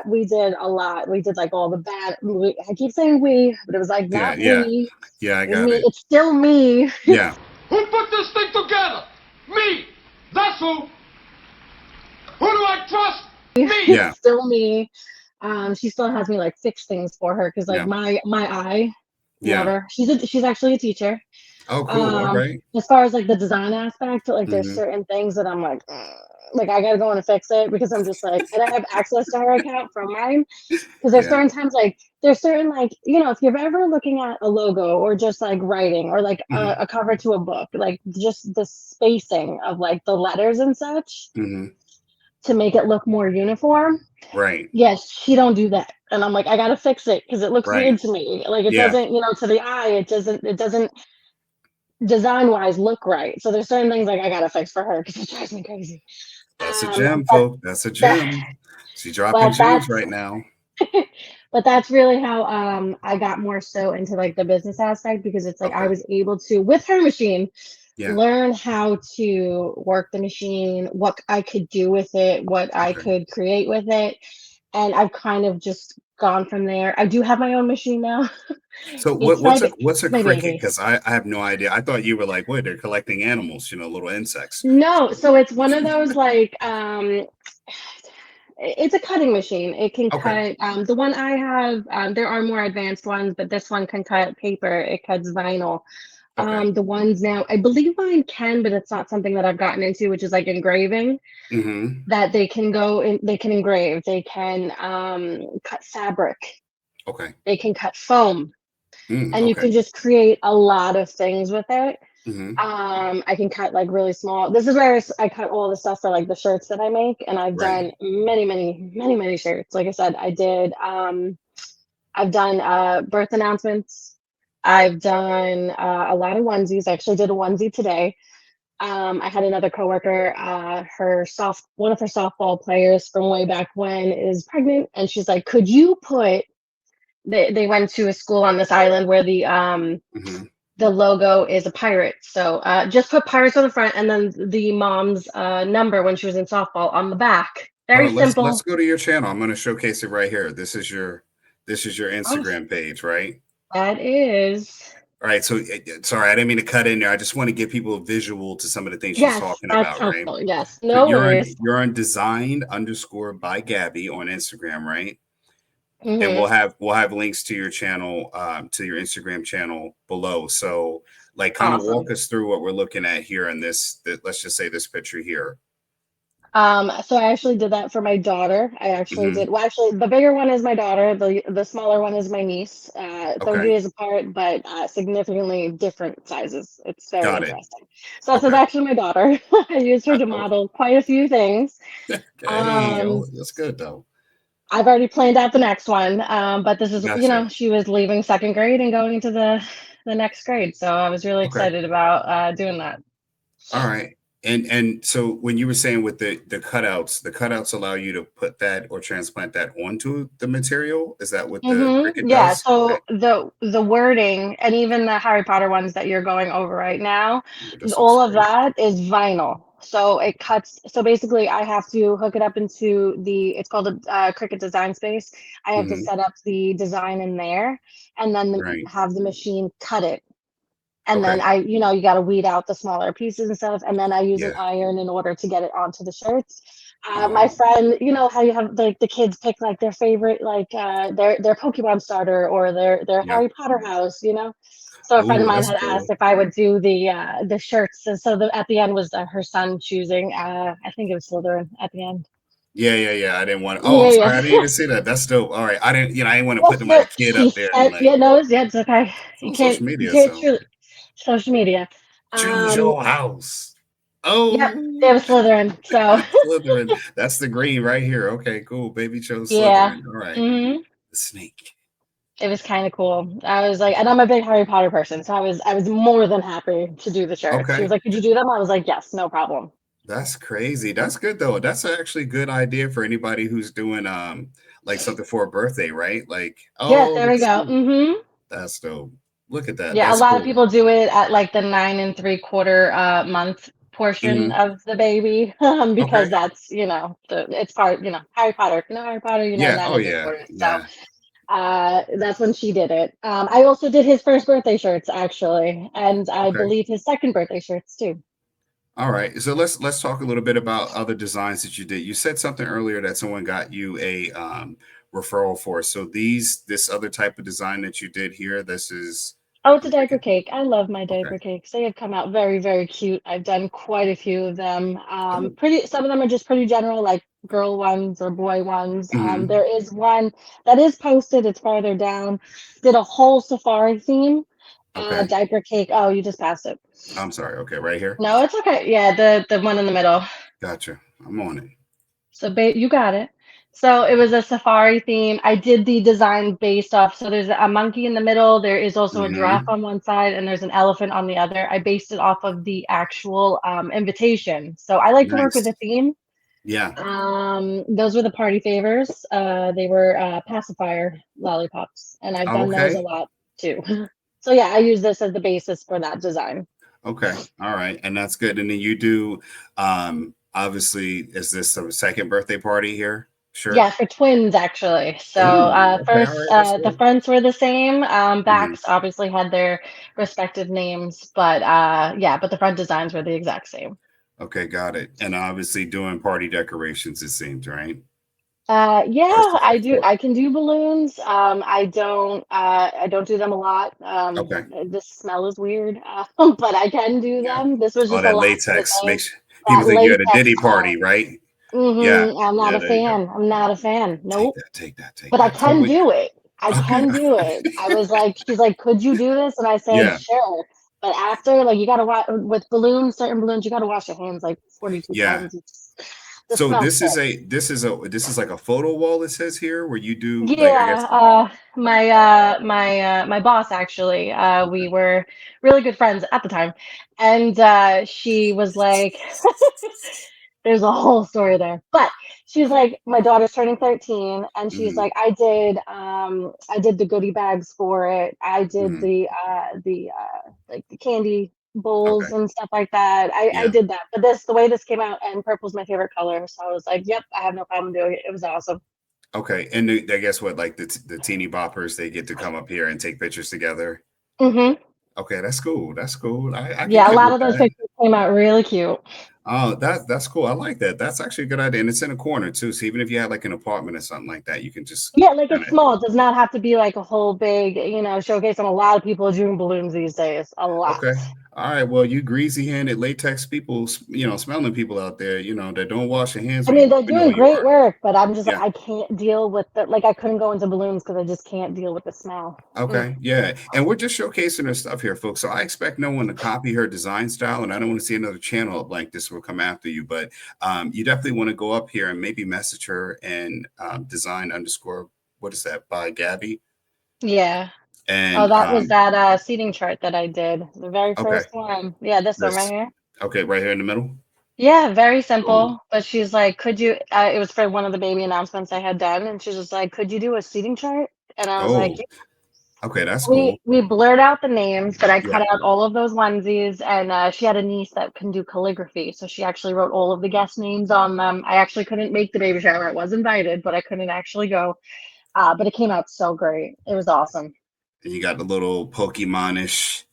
[SPEAKER 1] We did a lot. We did like all the bad. I keep saying we, but it was like
[SPEAKER 2] Yeah.
[SPEAKER 1] not
[SPEAKER 2] Yeah.
[SPEAKER 1] we.
[SPEAKER 2] Yeah. I
[SPEAKER 1] It was
[SPEAKER 2] got
[SPEAKER 1] me.
[SPEAKER 2] it.
[SPEAKER 1] It's still me.
[SPEAKER 2] Yeah.
[SPEAKER 5] Who put this thing together? Me! That's who! Who do I trust? Me!
[SPEAKER 2] Yeah.
[SPEAKER 1] It's still me. She still has me like fix things for her because like
[SPEAKER 2] Yeah.
[SPEAKER 1] my eye,
[SPEAKER 2] Yeah.
[SPEAKER 1] never. She's actually a teacher.
[SPEAKER 2] Oh, cool. All right.
[SPEAKER 1] As far as like the design aspect, like there's
[SPEAKER 2] Hmm.
[SPEAKER 1] certain things that I'm like, "Ugh," like I gotta go in and fix it because I'm just like, and I have access to her account from mine. Because there's
[SPEAKER 2] Yeah.
[SPEAKER 1] certain times like there's certain like if you're ever looking at a logo or just like writing or like
[SPEAKER 2] Hmm.
[SPEAKER 1] a cover to a book, like just the spacing of like the letters and such
[SPEAKER 2] Hmm.
[SPEAKER 1] to make it look more uniform.
[SPEAKER 2] Right.
[SPEAKER 1] Yes, she don't do that, and I'm like, I gotta fix it because it looks
[SPEAKER 2] Right.
[SPEAKER 1] weird to me. Like it
[SPEAKER 2] Yeah.
[SPEAKER 1] doesn't, to the eye, it doesn't design wise look right. So there's certain things like I gotta fix for her because it drives me crazy.
[SPEAKER 2] That's a
[SPEAKER 1] Um,
[SPEAKER 2] gem,
[SPEAKER 1] but
[SPEAKER 2] folks. That's a
[SPEAKER 1] that,
[SPEAKER 2] gem. She dropping
[SPEAKER 1] but
[SPEAKER 2] gems
[SPEAKER 1] that's
[SPEAKER 2] right now.
[SPEAKER 1] but that's really how I got more so into like the business aspect because it's like I
[SPEAKER 2] Okay.
[SPEAKER 1] was able to with her machine
[SPEAKER 2] Yeah.
[SPEAKER 1] learn how to work the machine, what I could do with it, what I
[SPEAKER 2] Okay.
[SPEAKER 1] could create with it, and I've kind of just gone from there. I do have my own machine now.
[SPEAKER 2] So
[SPEAKER 1] It's
[SPEAKER 2] what's a
[SPEAKER 1] my
[SPEAKER 2] cricket?
[SPEAKER 1] baby.
[SPEAKER 2] Because I have no idea. I thought you were like, what? They're collecting animals, little insects.
[SPEAKER 1] No, so it's one of those like it's a cutting machine. It can
[SPEAKER 2] Okay.
[SPEAKER 1] cut the one I have, there are more advanced ones, but this one can cut paper, it cuts vinyl.
[SPEAKER 2] Okay.
[SPEAKER 1] The ones now, I believe mine can, but it's not something that I've gotten into, which is like engraving,
[SPEAKER 2] Hmm.
[SPEAKER 1] that they can go in, they can engrave, they can cut fabric,
[SPEAKER 2] Okay.
[SPEAKER 1] they can cut foam, and you
[SPEAKER 2] Okay.
[SPEAKER 1] can just create a lot of things with it.
[SPEAKER 2] Hmm.
[SPEAKER 1] I can cut like really small. This is where I cut all the stuff for like the shirts that I make, and I've
[SPEAKER 2] Right.
[SPEAKER 1] done many, many, many, many shirts. Like I said, I've done birth announcements. I've done a lot of onesies. I actually did a onesie today. I had another coworker, one of her softball players from way back when is pregnant, and she's like, "Could you put?" They went to a school on this island where
[SPEAKER 2] Hmm.
[SPEAKER 1] the logo is a pirate. So just put pirates on the front and then the mom's number when she was in softball on the back.
[SPEAKER 2] Hold
[SPEAKER 1] Very
[SPEAKER 2] on. Let's
[SPEAKER 1] simple.
[SPEAKER 2] go to your channel. I'm going to showcase it right here. This is your
[SPEAKER 1] Oh,
[SPEAKER 2] Instagram page, right?
[SPEAKER 1] That is.
[SPEAKER 2] All right, so sorry, I didn't mean to cut in there. I just want to give people a visual to some of the things she's
[SPEAKER 1] Yes,
[SPEAKER 2] talking
[SPEAKER 1] that's
[SPEAKER 2] about, right?
[SPEAKER 1] helpful. Yes,
[SPEAKER 2] So
[SPEAKER 1] no worries.
[SPEAKER 2] you're on designed underscore by Gabby on Instagram, right? And
[SPEAKER 1] Hmm.
[SPEAKER 2] we'll have links to your channel, to your Instagram channel below. So like kind of
[SPEAKER 1] Awesome.
[SPEAKER 2] walk us through what we're looking at here in let's just say this picture here.
[SPEAKER 1] So I actually did that for my daughter. I actually
[SPEAKER 2] Hmm.
[SPEAKER 1] did. Well, actually, the bigger one is my daughter. The smaller one is my niece. 30
[SPEAKER 2] Okay,
[SPEAKER 1] days apart, but significantly different sizes. It's very
[SPEAKER 2] got it.
[SPEAKER 1] interesting. So this is
[SPEAKER 2] Okay.
[SPEAKER 1] actually my daughter. I used her to
[SPEAKER 2] Oh,
[SPEAKER 1] model quite a few things.
[SPEAKER 2] hey,
[SPEAKER 1] Um,
[SPEAKER 2] oh, that's good though.
[SPEAKER 1] I've already planned out the next one. But this is,
[SPEAKER 2] Gotcha.
[SPEAKER 1] she was leaving second grade and going into the next grade. So I was really
[SPEAKER 2] Okay.
[SPEAKER 1] excited about doing that.
[SPEAKER 2] All right. And so when you were saying with the cutouts allow you to put that or transplant that onto the material. Is that what the Cricut
[SPEAKER 1] Yeah,
[SPEAKER 2] does? Okay.
[SPEAKER 1] so the wording and even the Harry Potter ones that you're going over right now,
[SPEAKER 2] Ooh, this looks
[SPEAKER 1] all of
[SPEAKER 2] great.
[SPEAKER 1] that is vinyl. So it cuts. So basically, I have to hook it up into it's called a Cricut Design Space. I have to
[SPEAKER 2] Hmm.
[SPEAKER 1] set up the design in there, and then
[SPEAKER 2] Right.
[SPEAKER 1] have the machine cut it. And then
[SPEAKER 2] Okay.
[SPEAKER 1] you got to weed out the smaller pieces and stuff. And then I use an
[SPEAKER 2] Yeah.
[SPEAKER 1] iron in order to get it onto the shirts. My
[SPEAKER 2] Oh,
[SPEAKER 1] friend, you know how you have like the kids pick like their favorite, like their Pokemon starter or their
[SPEAKER 2] yeah.
[SPEAKER 1] Harry Potter house, you know. So a friend of
[SPEAKER 2] Ooh,
[SPEAKER 1] mine
[SPEAKER 2] that's
[SPEAKER 1] had
[SPEAKER 2] cool.
[SPEAKER 1] asked if I would do the shirts, and so at the end was her son choosing. I think it was Slytherin at the end.
[SPEAKER 2] Yeah, yeah, yeah. I didn't want. Oh, I'm
[SPEAKER 1] Yeah,
[SPEAKER 2] sorry. I didn't
[SPEAKER 1] yeah.
[SPEAKER 2] even see that. That's dope. All right. I didn't. I didn't want to put
[SPEAKER 1] Yes,
[SPEAKER 2] my
[SPEAKER 1] but
[SPEAKER 2] kid up
[SPEAKER 1] he
[SPEAKER 2] there and
[SPEAKER 1] said,
[SPEAKER 2] like
[SPEAKER 1] yeah, no, it's okay.
[SPEAKER 2] it's on social
[SPEAKER 1] You
[SPEAKER 2] media.
[SPEAKER 1] can't
[SPEAKER 2] So
[SPEAKER 1] choose social media.
[SPEAKER 2] choose
[SPEAKER 1] Um,
[SPEAKER 2] your house.
[SPEAKER 1] Yep,
[SPEAKER 2] Oh,
[SPEAKER 1] it was Slytherin. So
[SPEAKER 2] Slytherin. That's the green right here. Okay, cool. Baby chose
[SPEAKER 1] yeah,
[SPEAKER 2] Slytherin. All right.
[SPEAKER 1] hmm
[SPEAKER 2] The snake.
[SPEAKER 1] it was kind of cool. I was like, and I'm a big Harry Potter person, so I was more than happy to do the shirts. She was
[SPEAKER 2] Okay.
[SPEAKER 1] like, "Could you do them?" I was like, "Yes, no problem."
[SPEAKER 2] That's crazy. That's good though. That's actually a good idea for anybody who's doing like something for a birthday, right? Like,
[SPEAKER 1] Yeah,
[SPEAKER 2] oh,
[SPEAKER 1] there we go.
[SPEAKER 2] that's dope. Look at that.
[SPEAKER 1] Yeah, a
[SPEAKER 2] That's
[SPEAKER 1] lot of
[SPEAKER 2] cool.
[SPEAKER 1] people do it at like the 9 3/4 month portion
[SPEAKER 2] Hmm.
[SPEAKER 1] of the baby, because
[SPEAKER 2] Okay.
[SPEAKER 1] that's it's part Harry Potter. Harry Potter,
[SPEAKER 2] Yeah.
[SPEAKER 1] nine
[SPEAKER 2] Oh
[SPEAKER 1] and three
[SPEAKER 2] yeah.
[SPEAKER 1] quarters. So
[SPEAKER 2] Yeah.
[SPEAKER 1] that's when she did it. I also did his first birthday shirts actually, and I
[SPEAKER 2] Okay.
[SPEAKER 1] believe his second birthday shirts too.
[SPEAKER 2] All right. So let's talk a little bit about other designs that you did. You said something earlier that someone got you a referral for. So this other type of design that you did here, this is
[SPEAKER 1] Oh, it's a
[SPEAKER 2] I'm thinking,
[SPEAKER 1] diaper cake. I love my
[SPEAKER 2] okay.
[SPEAKER 1] diaper cakes. They have come out very, very cute. I've done quite a few of them.
[SPEAKER 2] Oh.
[SPEAKER 1] Pretty. Some of them are just pretty general, like girl ones or boy ones.
[SPEAKER 2] Hmm.
[SPEAKER 1] There is one that is posted. It's farther down. Did a whole safari theme.
[SPEAKER 2] Okay.
[SPEAKER 1] Diaper cake. Oh, you just passed it.
[SPEAKER 2] I'm sorry. Okay, right here.
[SPEAKER 1] No, it's okay. Yeah, the one in the middle.
[SPEAKER 2] Gotcha. I'm on it.
[SPEAKER 1] So you got it. So it was a safari theme. I did the design based off. So there's a monkey in the middle. There is also a giraffe
[SPEAKER 2] Hmm.
[SPEAKER 1] on one side, and there's an elephant on the other. I based it off of the actual invitation. So I like to work with
[SPEAKER 2] Nice.
[SPEAKER 1] a theme.
[SPEAKER 2] Yeah.
[SPEAKER 1] Those were the party favors. They were pacifier lollipops, and I've
[SPEAKER 2] Oh,
[SPEAKER 1] done those a
[SPEAKER 2] okay.
[SPEAKER 1] lot too. So yeah, I use this as the basis for that design.
[SPEAKER 2] Okay. All right. And that's good. And then you do obviously is this a second birthday party here?
[SPEAKER 1] Yeah,
[SPEAKER 2] Shirt?
[SPEAKER 1] for twins actually. So
[SPEAKER 2] Oh, okay. All
[SPEAKER 1] first,
[SPEAKER 2] right. That's
[SPEAKER 1] the
[SPEAKER 2] good.
[SPEAKER 1] fronts were the same.
[SPEAKER 2] Mhm.
[SPEAKER 1] Backs obviously had their respective names, but yeah, but the front designs were the exact same.
[SPEAKER 2] Okay, got it. And obviously doing party decorations, it seems, right? Or
[SPEAKER 1] Yeah, I do.
[SPEAKER 2] for
[SPEAKER 1] I can do balloons. I don't do them a lot.
[SPEAKER 2] okay.
[SPEAKER 1] The smell is weird, but I can do
[SPEAKER 2] Yeah.
[SPEAKER 1] them. This was
[SPEAKER 2] All
[SPEAKER 1] just the
[SPEAKER 2] that
[SPEAKER 1] last minute
[SPEAKER 2] latex
[SPEAKER 1] thing.
[SPEAKER 2] makes people
[SPEAKER 1] That
[SPEAKER 2] think you had a
[SPEAKER 1] latex.
[SPEAKER 2] Diddy party, right? Yeah.
[SPEAKER 1] I'm not
[SPEAKER 2] Yeah,
[SPEAKER 1] a
[SPEAKER 2] there you go.
[SPEAKER 1] fan. I'm not a fan.
[SPEAKER 2] Take
[SPEAKER 1] Nope.
[SPEAKER 2] that, take that, take
[SPEAKER 1] But I
[SPEAKER 2] that. So
[SPEAKER 1] can
[SPEAKER 2] we
[SPEAKER 1] do it. I
[SPEAKER 2] okay.
[SPEAKER 1] can do it. I was like, she's like, could you do this? And I said,
[SPEAKER 2] Yeah.
[SPEAKER 1] sure. But after, like, you gotta wash with balloons, certain balloons, you gotta wash your hands like 42
[SPEAKER 2] Yeah.
[SPEAKER 1] times. The
[SPEAKER 2] So
[SPEAKER 1] smell sick.
[SPEAKER 2] this is like a photo wall it says here where you do like I
[SPEAKER 1] Yeah,
[SPEAKER 2] guess
[SPEAKER 1] my boss actually, we
[SPEAKER 2] okay.
[SPEAKER 1] were really good friends at the time, and she was like, there's a whole story there, but she's like, my daughter's turning 13, and she's
[SPEAKER 2] Hmm.
[SPEAKER 1] like, I did the goodie bags for it. I did
[SPEAKER 2] Hmm.
[SPEAKER 1] the like the candy
[SPEAKER 2] Okay.
[SPEAKER 1] bowls and stuff like that. I
[SPEAKER 2] Yeah.
[SPEAKER 1] did that, but the way this came out, and purple's my favorite color, so I was like, yep, I have no problem doing it. It was awesome.
[SPEAKER 2] Okay, and I guess what, like the teeny boppers, they get to come up here and take pictures together.
[SPEAKER 1] Hmm.
[SPEAKER 2] Okay, that's cool. That's cool. I can
[SPEAKER 1] Yeah, a
[SPEAKER 2] get
[SPEAKER 1] lot
[SPEAKER 2] with
[SPEAKER 1] of those
[SPEAKER 2] that.
[SPEAKER 1] pictures came out really cute.
[SPEAKER 2] Oh, that's cool. I like that. That's actually a good idea, and it's in a corner too. So even if you had like an apartment or something like that, you can just
[SPEAKER 1] Yeah, like
[SPEAKER 2] kind
[SPEAKER 1] it's
[SPEAKER 2] of.
[SPEAKER 1] small. It does not have to be like a whole big, showcase. And a lot of people are doing balloons these days. A lot.
[SPEAKER 2] Okay. All right. Well, you greasy-handed latex people, smelling people out there, that don't wash your hands,
[SPEAKER 1] I mean, they're
[SPEAKER 2] we know
[SPEAKER 1] doing
[SPEAKER 2] who you
[SPEAKER 1] great
[SPEAKER 2] are.
[SPEAKER 1] work, but I'm just like,
[SPEAKER 2] Yeah.
[SPEAKER 1] I can't deal with the, like, I couldn't go into balloons because I just can't deal with the smell. Mm.
[SPEAKER 2] Okay. Yeah. And we're just showcasing her stuff here, folks. So I expect no one to copy her design style, and I don't want to see another channel up like this will come after you. But you definitely want to go up here and maybe message her and design underscore, what is that, by Gabby.
[SPEAKER 1] Yeah. Oh,
[SPEAKER 2] And
[SPEAKER 1] that was that seating chart that I did. The very
[SPEAKER 2] okay,
[SPEAKER 1] first one. Yeah, this one right
[SPEAKER 2] this
[SPEAKER 1] here.
[SPEAKER 2] okay, right here in the middle.
[SPEAKER 1] Yeah, very
[SPEAKER 2] Cool.
[SPEAKER 1] simple. But she's like, could you, it was for one of the baby announcements I had done. And she's just like, could you do a seating chart? And I was like,
[SPEAKER 2] Oh, okay, that's
[SPEAKER 1] we
[SPEAKER 2] cool.
[SPEAKER 1] we blurred out the names, but I
[SPEAKER 2] Yeah.
[SPEAKER 1] cut out all of those onesies, and she had a niece that can do calligraphy, so she actually wrote all of the guest names on them. I actually couldn't make the baby shower. I was invited, but I couldn't actually go. But it came out so great. It was awesome.
[SPEAKER 2] And you got the little Pokemon-ish,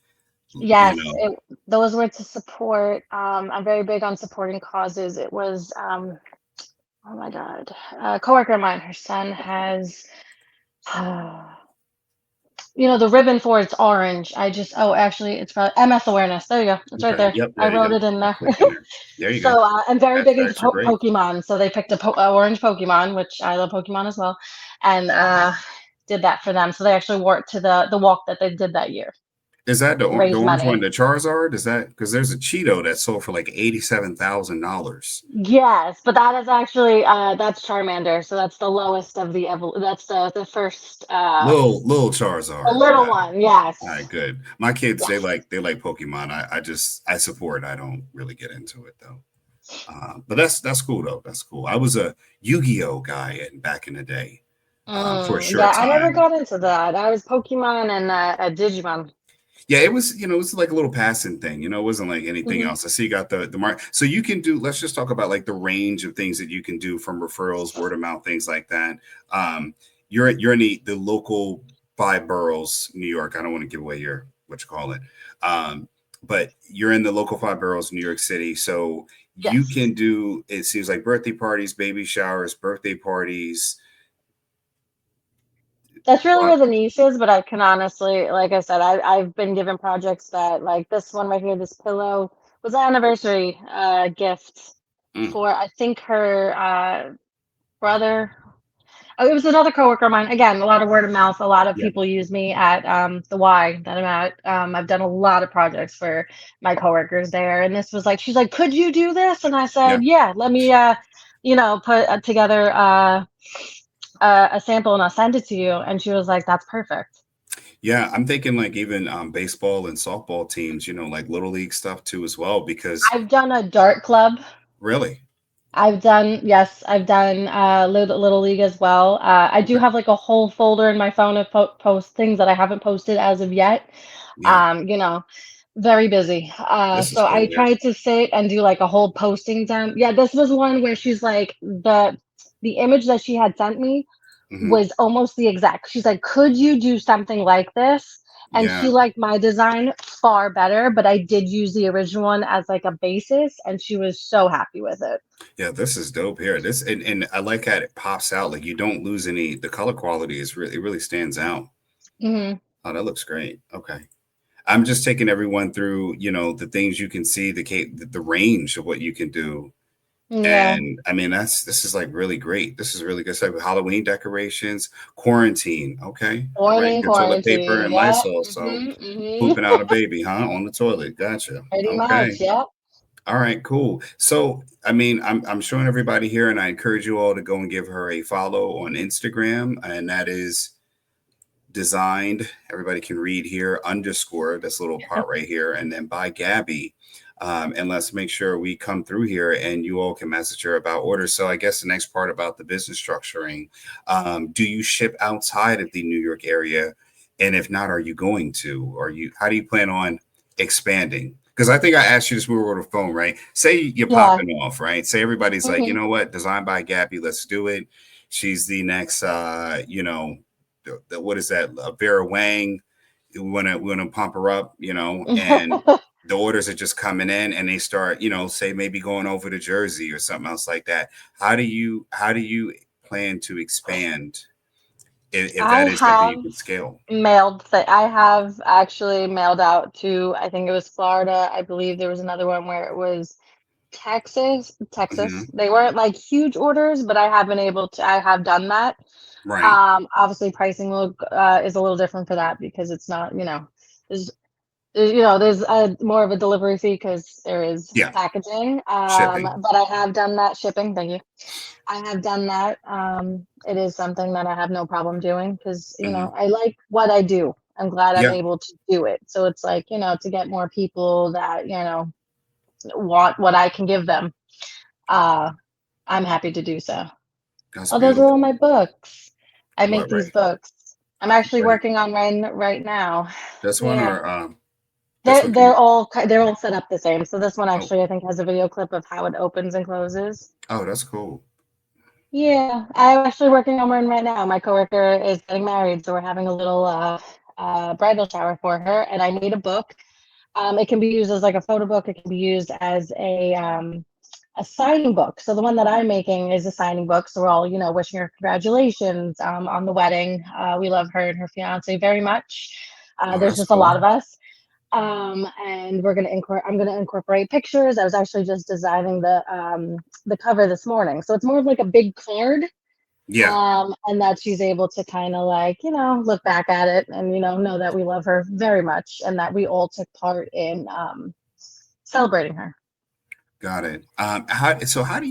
[SPEAKER 2] you
[SPEAKER 1] Yes,
[SPEAKER 2] know.
[SPEAKER 1] those were to support. I'm very big on supporting causes. It was, oh my God, a coworker of mine. Her son has. The ribbon for it's orange. Actually, it's probably MS awareness. There you go. It's right
[SPEAKER 2] Okay.
[SPEAKER 1] there.
[SPEAKER 2] Yep.
[SPEAKER 1] I
[SPEAKER 2] There you
[SPEAKER 1] wrote
[SPEAKER 2] go.
[SPEAKER 1] it in
[SPEAKER 2] I
[SPEAKER 1] there.
[SPEAKER 2] clicked in there. There you go.
[SPEAKER 1] So I'm very big
[SPEAKER 2] That's
[SPEAKER 1] into
[SPEAKER 2] actually great.
[SPEAKER 1] Pokemon. So they picked a orange Pokemon, which I love Pokemon as well, and did that for them. So they actually wore it to the walk that they did that year
[SPEAKER 2] Is that the
[SPEAKER 1] to
[SPEAKER 2] the
[SPEAKER 1] raise
[SPEAKER 2] orange one,
[SPEAKER 1] money.
[SPEAKER 2] the Charizard? Is that because there's a Cheeto that sold for like $87,000?
[SPEAKER 1] Yes, but that is actually that's Charmander. So that's the lowest of that's the first
[SPEAKER 2] Little
[SPEAKER 1] the
[SPEAKER 2] Charizard.
[SPEAKER 1] little
[SPEAKER 2] Got it.
[SPEAKER 1] one. Yes.
[SPEAKER 2] All right, good. My kids,
[SPEAKER 1] Yes.
[SPEAKER 2] they like Pokemon. I support. I don't really get into it though. But that's cool though. That's cool. I was a Yu-Gi-Oh guy back in the day, for a
[SPEAKER 1] Yeah,
[SPEAKER 2] short
[SPEAKER 1] I never
[SPEAKER 2] time.
[SPEAKER 1] got into that. I was Pokemon and Digimon.
[SPEAKER 2] Yeah, it was like a little passing thing. It wasn't like anything
[SPEAKER 1] Hmm.
[SPEAKER 2] else. I see you got the mark. So you can do. Let's just talk about like the range of things that you can do from referrals, word of mouth, things like that. You're in the local 5 boroughs, New York. I don't want to give away your what you call it, but you're in the local 5 boroughs, New York City. So you
[SPEAKER 1] Yes.
[SPEAKER 2] can do. It seems like birthday parties, baby showers, birthday parties.
[SPEAKER 1] That's really
[SPEAKER 2] What?
[SPEAKER 1] where the niche is, but I can honestly, like I said, I've been given projects that like this one right here, this pillow was an anniversary gift
[SPEAKER 2] Mm,
[SPEAKER 1] for I think her brother. Oh, it was another coworker of mine. Again, a lot of word of mouth. A lot of
[SPEAKER 2] yeah,
[SPEAKER 1] people use me at the Y that I'm at. I've done a lot of projects for my coworkers there, and this was like, she's like, "Could you do this?" And I
[SPEAKER 2] yeah.
[SPEAKER 1] said, "Yeah, let me, put together a sample and I'll send it to you." And she was like, "That's perfect."
[SPEAKER 2] Yeah, I'm thinking like even baseball and softball teams, like little league stuff too as well. Because
[SPEAKER 1] I've done a dart club.
[SPEAKER 2] really,
[SPEAKER 1] Yes, I've done little league as well. I do
[SPEAKER 2] okay,
[SPEAKER 1] have like a whole folder in my phone of post things that I haven't posted as of yet.
[SPEAKER 2] yeah,
[SPEAKER 1] Um, very busy.
[SPEAKER 2] this is
[SPEAKER 1] So I
[SPEAKER 2] cool. Yeah,
[SPEAKER 1] tried to sit and do like a whole posting down. Yeah, this was one where she's like the image that she had sent me
[SPEAKER 2] hmm,
[SPEAKER 1] was almost the exact. She's like, "Could you do something like this?" And she
[SPEAKER 2] yeah,
[SPEAKER 1] liked my design far better, but I did use the original one as like a basis, and she was so happy with it.
[SPEAKER 2] yeah. This is dope here. And I like how it pops out. Like you don't lose any. The color quality is really, it really stands out.
[SPEAKER 1] Hmm.
[SPEAKER 2] Oh, that looks great. Okay. I'm just taking everyone through, the things you can see, the range of what you can do.
[SPEAKER 1] Yeah,
[SPEAKER 2] And I mean, this is like really great. This is really good stuff. Halloween decorations, quarantine. Okay. All right.
[SPEAKER 1] morning
[SPEAKER 2] Good toilet paper
[SPEAKER 1] quarantine.
[SPEAKER 2] and
[SPEAKER 1] Yeah.
[SPEAKER 2] Lysol. So
[SPEAKER 1] Hmm.
[SPEAKER 2] pooping out a baby, huh? On the toilet. Gotcha.
[SPEAKER 1] Pretty much.
[SPEAKER 2] Okay.
[SPEAKER 1] Yeah.
[SPEAKER 2] All right, cool. So, I mean, I'm showing everybody here, and I encourage you all to go and give her a follow on Instagram, and that is designed. Everybody can read here underscore this little part right here, and then by Gabby. And let's make sure we come through here, and you all can message her about orders. So, I guess the next part about the business structuring: do you ship outside of the New York area? And if not, are you going to? Or you? How do you plan on expanding? Because I think I asked you this when we were on the phone, right? Say you're
[SPEAKER 1] Yeah.
[SPEAKER 2] popping off, right? Say everybody's like, you
[SPEAKER 1] Hmm.
[SPEAKER 2] know what, designed by Gabby, let's do it. She's the next, what is that? Vera Wang. We want to pump her up, and the orders are just coming in, and they start, say maybe going over to Jersey or something else like that. How do you plan to expand if
[SPEAKER 1] I
[SPEAKER 2] that is something you
[SPEAKER 1] have
[SPEAKER 2] can scale?
[SPEAKER 1] I have actually mailed out to, I think it was Florida. I believe there was another one where it was Texas.
[SPEAKER 2] Hmm.
[SPEAKER 1] They weren't like huge orders, but I have done that.
[SPEAKER 2] Right.
[SPEAKER 1] Obviously pricing is a little different for that because it's not, there's there's more of a delivery fee because there is
[SPEAKER 2] Yeah.
[SPEAKER 1] packaging.
[SPEAKER 2] Shipping.
[SPEAKER 1] But I have done that shipping. Thank you. I have done that. It is something that I have no problem doing because,
[SPEAKER 2] Hmm.
[SPEAKER 1] I like what I do. I'm glad I'm
[SPEAKER 2] Yeah.
[SPEAKER 1] able to do it. So it's like, to get more people that, want what I can give them. Uh, I'm happy to do so.
[SPEAKER 2] That's
[SPEAKER 1] Oh, those are all
[SPEAKER 2] beautiful.
[SPEAKER 1] my books. I make
[SPEAKER 2] What,
[SPEAKER 1] these
[SPEAKER 2] right.
[SPEAKER 1] books. I'm actually
[SPEAKER 2] Right.
[SPEAKER 1] working on mine right now.
[SPEAKER 2] That's one
[SPEAKER 1] Yeah.
[SPEAKER 2] or that's what
[SPEAKER 1] They're all set up the same. So this one
[SPEAKER 2] oh,
[SPEAKER 1] actually I think has a video clip of how it opens and closes.
[SPEAKER 2] oh, that's cool.
[SPEAKER 1] Yeah, I'm actually working on one right now. My coworker is getting married, so we're having a little bridal shower for her, and I made a book. It can be used as like a photo book. It can be used as a signing book. So the one that I'm making is a signing book. So we're all, wishing her congratulations on the wedding. We love her and her fiance very much.
[SPEAKER 2] Oh,
[SPEAKER 1] There's
[SPEAKER 2] that's
[SPEAKER 1] just a
[SPEAKER 2] cool.
[SPEAKER 1] lot of us. And I'm gonna incorporate pictures. I was actually just designing the cover this morning, so it's more of like a big card.
[SPEAKER 2] Yeah.
[SPEAKER 1] And that she's able to kind of like, look back at it and know that we love her very much and that we all took part in celebrating her.
[SPEAKER 2] Got it. How do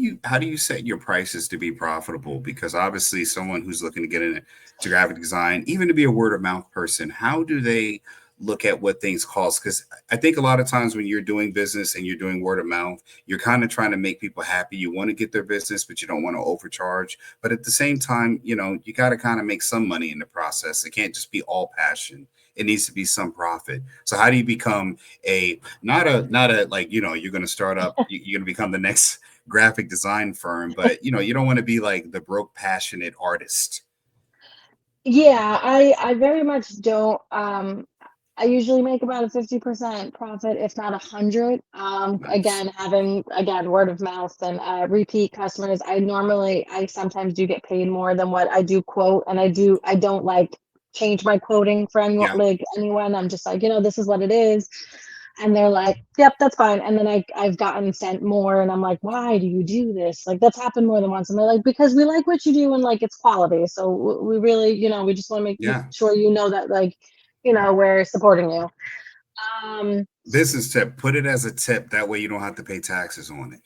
[SPEAKER 2] you set your prices to be profitable? Because obviously, someone who's looking to get into graphic design, even to be a word of mouth person, how do they look at what things cost? Because I think a lot of times when you're doing business and you're doing word of mouth, you're kind of trying to make people happy. You want to get their business, but you don't want to overcharge. But at the same time, you got to kind of make some money in the process. It can't just be all passion. It needs to be some profit. So how do you become a not a like you're going to start up, you're going to become the next graphic design firm, but you don't want to be like the broke passionate artist.
[SPEAKER 1] Yeah, I very much don't. I usually make about a 50% profit, if not 100.
[SPEAKER 2] Nice.
[SPEAKER 1] Again, having word of mouth and repeat customers. I sometimes do get paid more than what I do quote, and I don't like change my quoting for anyone,
[SPEAKER 2] Yeah.
[SPEAKER 1] like anyone. I'm just like, this is what it is. And they're like, yep, that's fine. And then I've gotten sent more, and I'm like, why do you do this? Like, that's happened more than once. And they're like, because we like what you do and like it's quality. So we really, we just want to make
[SPEAKER 2] Yeah.
[SPEAKER 1] sure that like, we're supporting you. Um,
[SPEAKER 2] Business tip, put it as a tip, that way you don't have to pay taxes on it.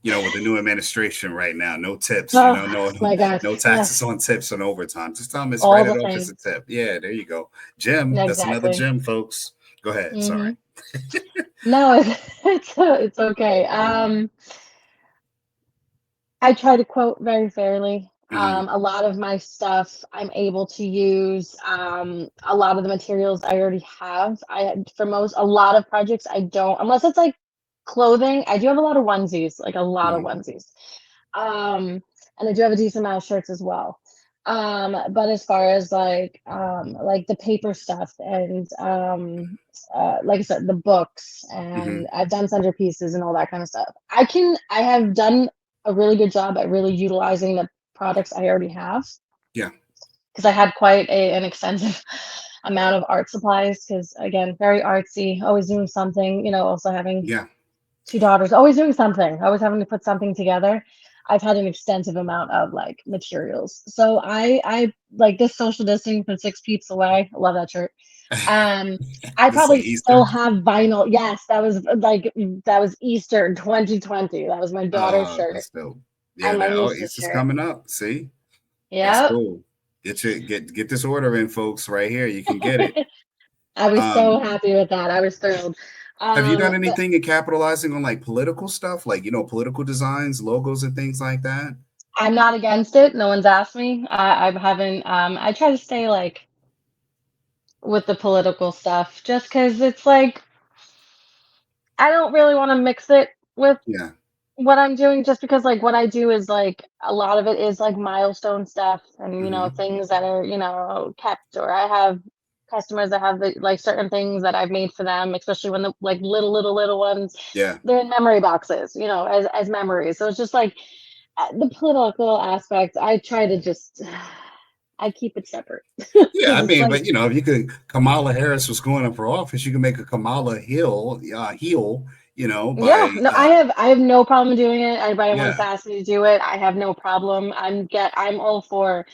[SPEAKER 2] With the new administration right now, no tips,
[SPEAKER 1] oh
[SPEAKER 2] no
[SPEAKER 1] my gosh,
[SPEAKER 2] no taxes
[SPEAKER 1] yes,
[SPEAKER 2] on tips on overtime. Just tell them it's
[SPEAKER 1] all
[SPEAKER 2] write it
[SPEAKER 1] the
[SPEAKER 2] off as a
[SPEAKER 1] things.
[SPEAKER 2] tip. Yeah, there you go. Jim, that's another
[SPEAKER 1] Exactly.
[SPEAKER 2] Jim, folks. Go ahead.
[SPEAKER 1] Hmm.
[SPEAKER 2] Sorry.
[SPEAKER 1] No, it's okay. I try to quote very fairly.
[SPEAKER 2] Hmm.
[SPEAKER 1] A lot of my stuff I'm able to use. A lot of the materials I already have. For a lot of projects I don't, unless it's like clothing. I do have a lot of onesies, like a lot of
[SPEAKER 2] Hmm.
[SPEAKER 1] onesies. And I do have a decent amount of shirts as well. But as far as like the paper stuff and like I said, the books
[SPEAKER 2] Hmm.
[SPEAKER 1] and I've done centerpieces and all that kind of stuff. I have done a really good job at really utilizing the products I already have
[SPEAKER 2] Yeah.
[SPEAKER 1] because I had quite an extensive amount of art supplies because again, very artsy, always doing something, also having
[SPEAKER 2] Yeah.
[SPEAKER 1] two daughters, always doing something, always having to put something together. I've had an extensive amount of like materials. So I like this social distancing from 6 peeps away. I love that shirt. Um, I
[SPEAKER 2] This like
[SPEAKER 1] probably still
[SPEAKER 2] Easter.
[SPEAKER 1] have vinyl. Yes, that was Easter 2020. That was my daughter's shirt
[SPEAKER 2] That's dope. Yeah,
[SPEAKER 1] and my
[SPEAKER 2] that
[SPEAKER 1] niece's
[SPEAKER 2] Easter's
[SPEAKER 1] shirt.
[SPEAKER 2] coming up. See, that's
[SPEAKER 1] Yep.
[SPEAKER 2] cool. Get this order in, folks. Right here, you can get it.
[SPEAKER 1] I was so
[SPEAKER 2] Um,
[SPEAKER 1] happy with that. I was thrilled.
[SPEAKER 2] have you done
[SPEAKER 1] But
[SPEAKER 2] anything in capitalizing on like political stuff, like political designs, logos, and things like that?
[SPEAKER 1] I'm not against it. No one's asked me. I haven't. I try to stay like with the political stuff just because it's like I don't really want to mix it with
[SPEAKER 2] Yeah.
[SPEAKER 1] what I'm doing, just because like what I do is like a lot of it is like milestone stuff, and
[SPEAKER 2] Hmm.
[SPEAKER 1] things that are kept, or I have customers that have like certain things that I've made for them, especially when the like little ones,
[SPEAKER 2] Yeah.
[SPEAKER 1] they're in memory boxes, as memories. So it's just like the political aspect. I try to just I keep it separate
[SPEAKER 2] Yeah, I
[SPEAKER 1] because it's
[SPEAKER 2] mean,
[SPEAKER 1] like,
[SPEAKER 2] but if you could, Kamala Harris was going up for office, you can make a Kamala Hill,
[SPEAKER 1] yeah,
[SPEAKER 2] by
[SPEAKER 1] no, I have no problem doing it. Anybody wants
[SPEAKER 2] yeah,
[SPEAKER 1] to ask me to do it, I have no problem. I'm all for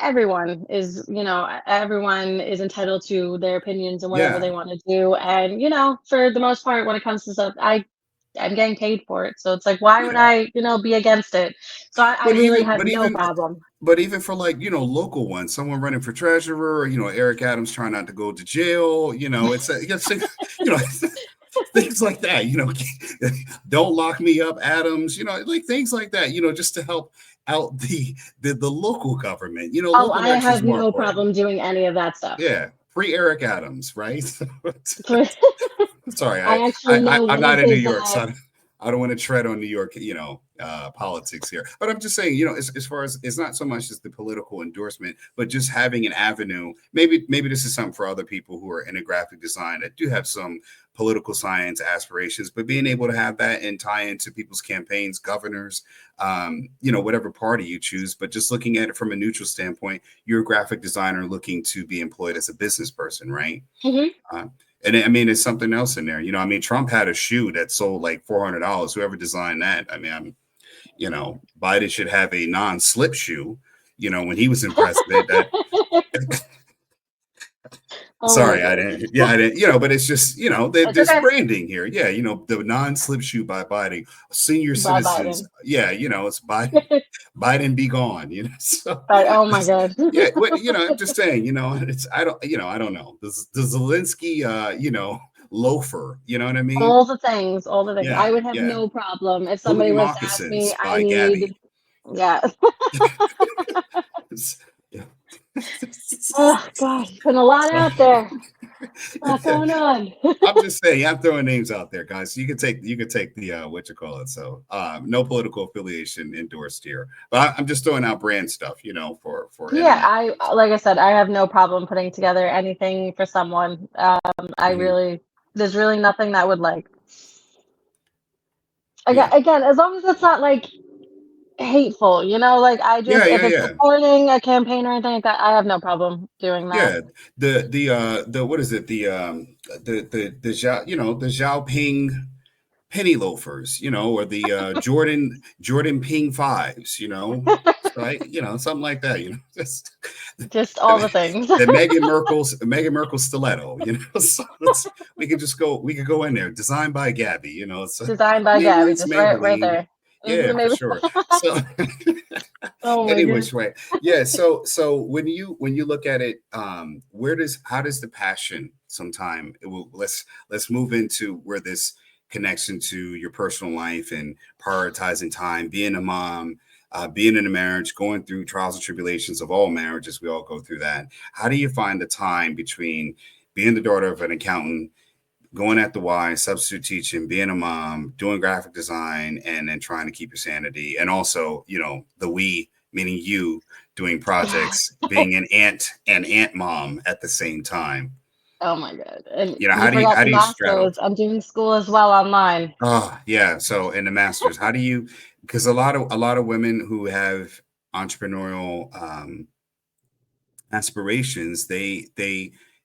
[SPEAKER 1] everyone is entitled to their opinions and whatever
[SPEAKER 2] yeah,
[SPEAKER 1] they want to do. And for the most part, when it comes to stuff, I'm getting paid for it. So it's like, why would
[SPEAKER 2] yeah.
[SPEAKER 1] I, be against it? So I
[SPEAKER 2] But
[SPEAKER 1] really
[SPEAKER 2] even,
[SPEAKER 1] have
[SPEAKER 2] but
[SPEAKER 1] no
[SPEAKER 2] even,
[SPEAKER 1] problem.
[SPEAKER 2] but even for like local ones, someone running for treasurer, Eric Adams trying not to go to jail, it's things like that, don't lock me up, Adams, like things like that, just to help out the local government,
[SPEAKER 1] Oh,
[SPEAKER 2] local
[SPEAKER 1] I
[SPEAKER 2] elections
[SPEAKER 1] have
[SPEAKER 2] more
[SPEAKER 1] no
[SPEAKER 2] important.
[SPEAKER 1] problem doing any of that stuff.
[SPEAKER 2] Yeah, free Eric Adams, right?
[SPEAKER 1] For-
[SPEAKER 2] Sorry,
[SPEAKER 1] I actually know
[SPEAKER 2] I'm
[SPEAKER 1] one
[SPEAKER 2] not
[SPEAKER 1] of
[SPEAKER 2] in New
[SPEAKER 1] his.
[SPEAKER 2] York, so I don't want to tread on New York, politics here. But I'm just saying, as far as it's not so much as the political endorsement, but just having an avenue. Maybe this is something for other people who are in a graphic design that do have some political science aspirations, but being able to have that and tie into people's campaigns, governors, whatever party you choose. But just looking at it from a neutral standpoint, you're a graphic designer looking to be employed as a business person, right?
[SPEAKER 1] Mhm.
[SPEAKER 2] Uh, and I mean, there's something else in there. I mean, Trump had a shoe that sold like $400. Whoever designed that, I mean, Biden should have a non-slip shoe. When he was in president, that
[SPEAKER 1] Oh my
[SPEAKER 2] sorry, I
[SPEAKER 1] god.
[SPEAKER 2] didn't. Yeah, I didn't. But it's just
[SPEAKER 1] It's
[SPEAKER 2] there's
[SPEAKER 1] okay.
[SPEAKER 2] branding here. Yeah, the non-slip shoe by Biden, senior
[SPEAKER 1] Bye,
[SPEAKER 2] citizens.
[SPEAKER 1] Biden.
[SPEAKER 2] Yeah, it's Biden. Biden be gone. So
[SPEAKER 1] But oh my god.
[SPEAKER 2] yeah, I'm just saying. It's I don't know. The Zelensky, loafer. You know what I mean?
[SPEAKER 1] All the things, all the things. I
[SPEAKER 2] Yeah,
[SPEAKER 1] would have
[SPEAKER 2] yeah.
[SPEAKER 1] no problem if somebody
[SPEAKER 2] Booty
[SPEAKER 1] was to ask
[SPEAKER 2] moccasins
[SPEAKER 1] me, I
[SPEAKER 2] by Gabby.
[SPEAKER 1] need, yeah.
[SPEAKER 2] Yeah.
[SPEAKER 1] Oh gosh, been a lot out there. A lot going on.
[SPEAKER 2] I'm just saying, I'm throwing names out there, guys. So you can take the what you call it. So no political affiliation endorsed here, but I'm just throwing out brand stuff, for
[SPEAKER 1] Yeah,
[SPEAKER 2] internet.
[SPEAKER 1] like I said, I have no problem putting together anything for someone. I
[SPEAKER 2] Mhm.
[SPEAKER 1] really, there's really nothing that would like,
[SPEAKER 2] Yeah,
[SPEAKER 1] again, as long as it's not like hateful, like
[SPEAKER 2] yeah,
[SPEAKER 1] if
[SPEAKER 2] yeah,
[SPEAKER 1] it's
[SPEAKER 2] yeah,
[SPEAKER 1] supporting a campaign or anything like that, I have no problem doing that.
[SPEAKER 2] yeah. The what is it? The the Xiaoping penny loafers, or the Jordan Ping fives, right? Something like that, just
[SPEAKER 1] Just all the things.
[SPEAKER 2] the Meghan Merkel stiletto, so we could go in there, designed by Gabby,
[SPEAKER 1] Designed by
[SPEAKER 2] maybe
[SPEAKER 1] Gabby,
[SPEAKER 2] it's
[SPEAKER 1] just right
[SPEAKER 2] Maybelline.
[SPEAKER 1] there.
[SPEAKER 2] Yeah, for
[SPEAKER 1] Maybe.
[SPEAKER 2] sure. So
[SPEAKER 1] Oh my god.
[SPEAKER 2] anyways, right. Yeah. So when you look at it, how does the passion sometime let's move into where this connection to your personal life and prioritizing time, being a mom, being in a marriage, going through trials and tribulations of all marriages, we all go through that. How do you find the time between being the daughter of an accountant, going at the Y, substitute teaching, being a mom, doing graphic design, and then trying to keep your sanity, and also, the we, meaning you, doing projects, being an aunt mom at the same time.
[SPEAKER 1] Oh my god. And you
[SPEAKER 2] How do you
[SPEAKER 1] forgot
[SPEAKER 2] how
[SPEAKER 1] the
[SPEAKER 2] do you straddle?
[SPEAKER 1] masters. I'm doing school as well online.
[SPEAKER 2] Oh, yeah. So in the masters, how do you? Because a lot of women who have entrepreneurial aspirations, they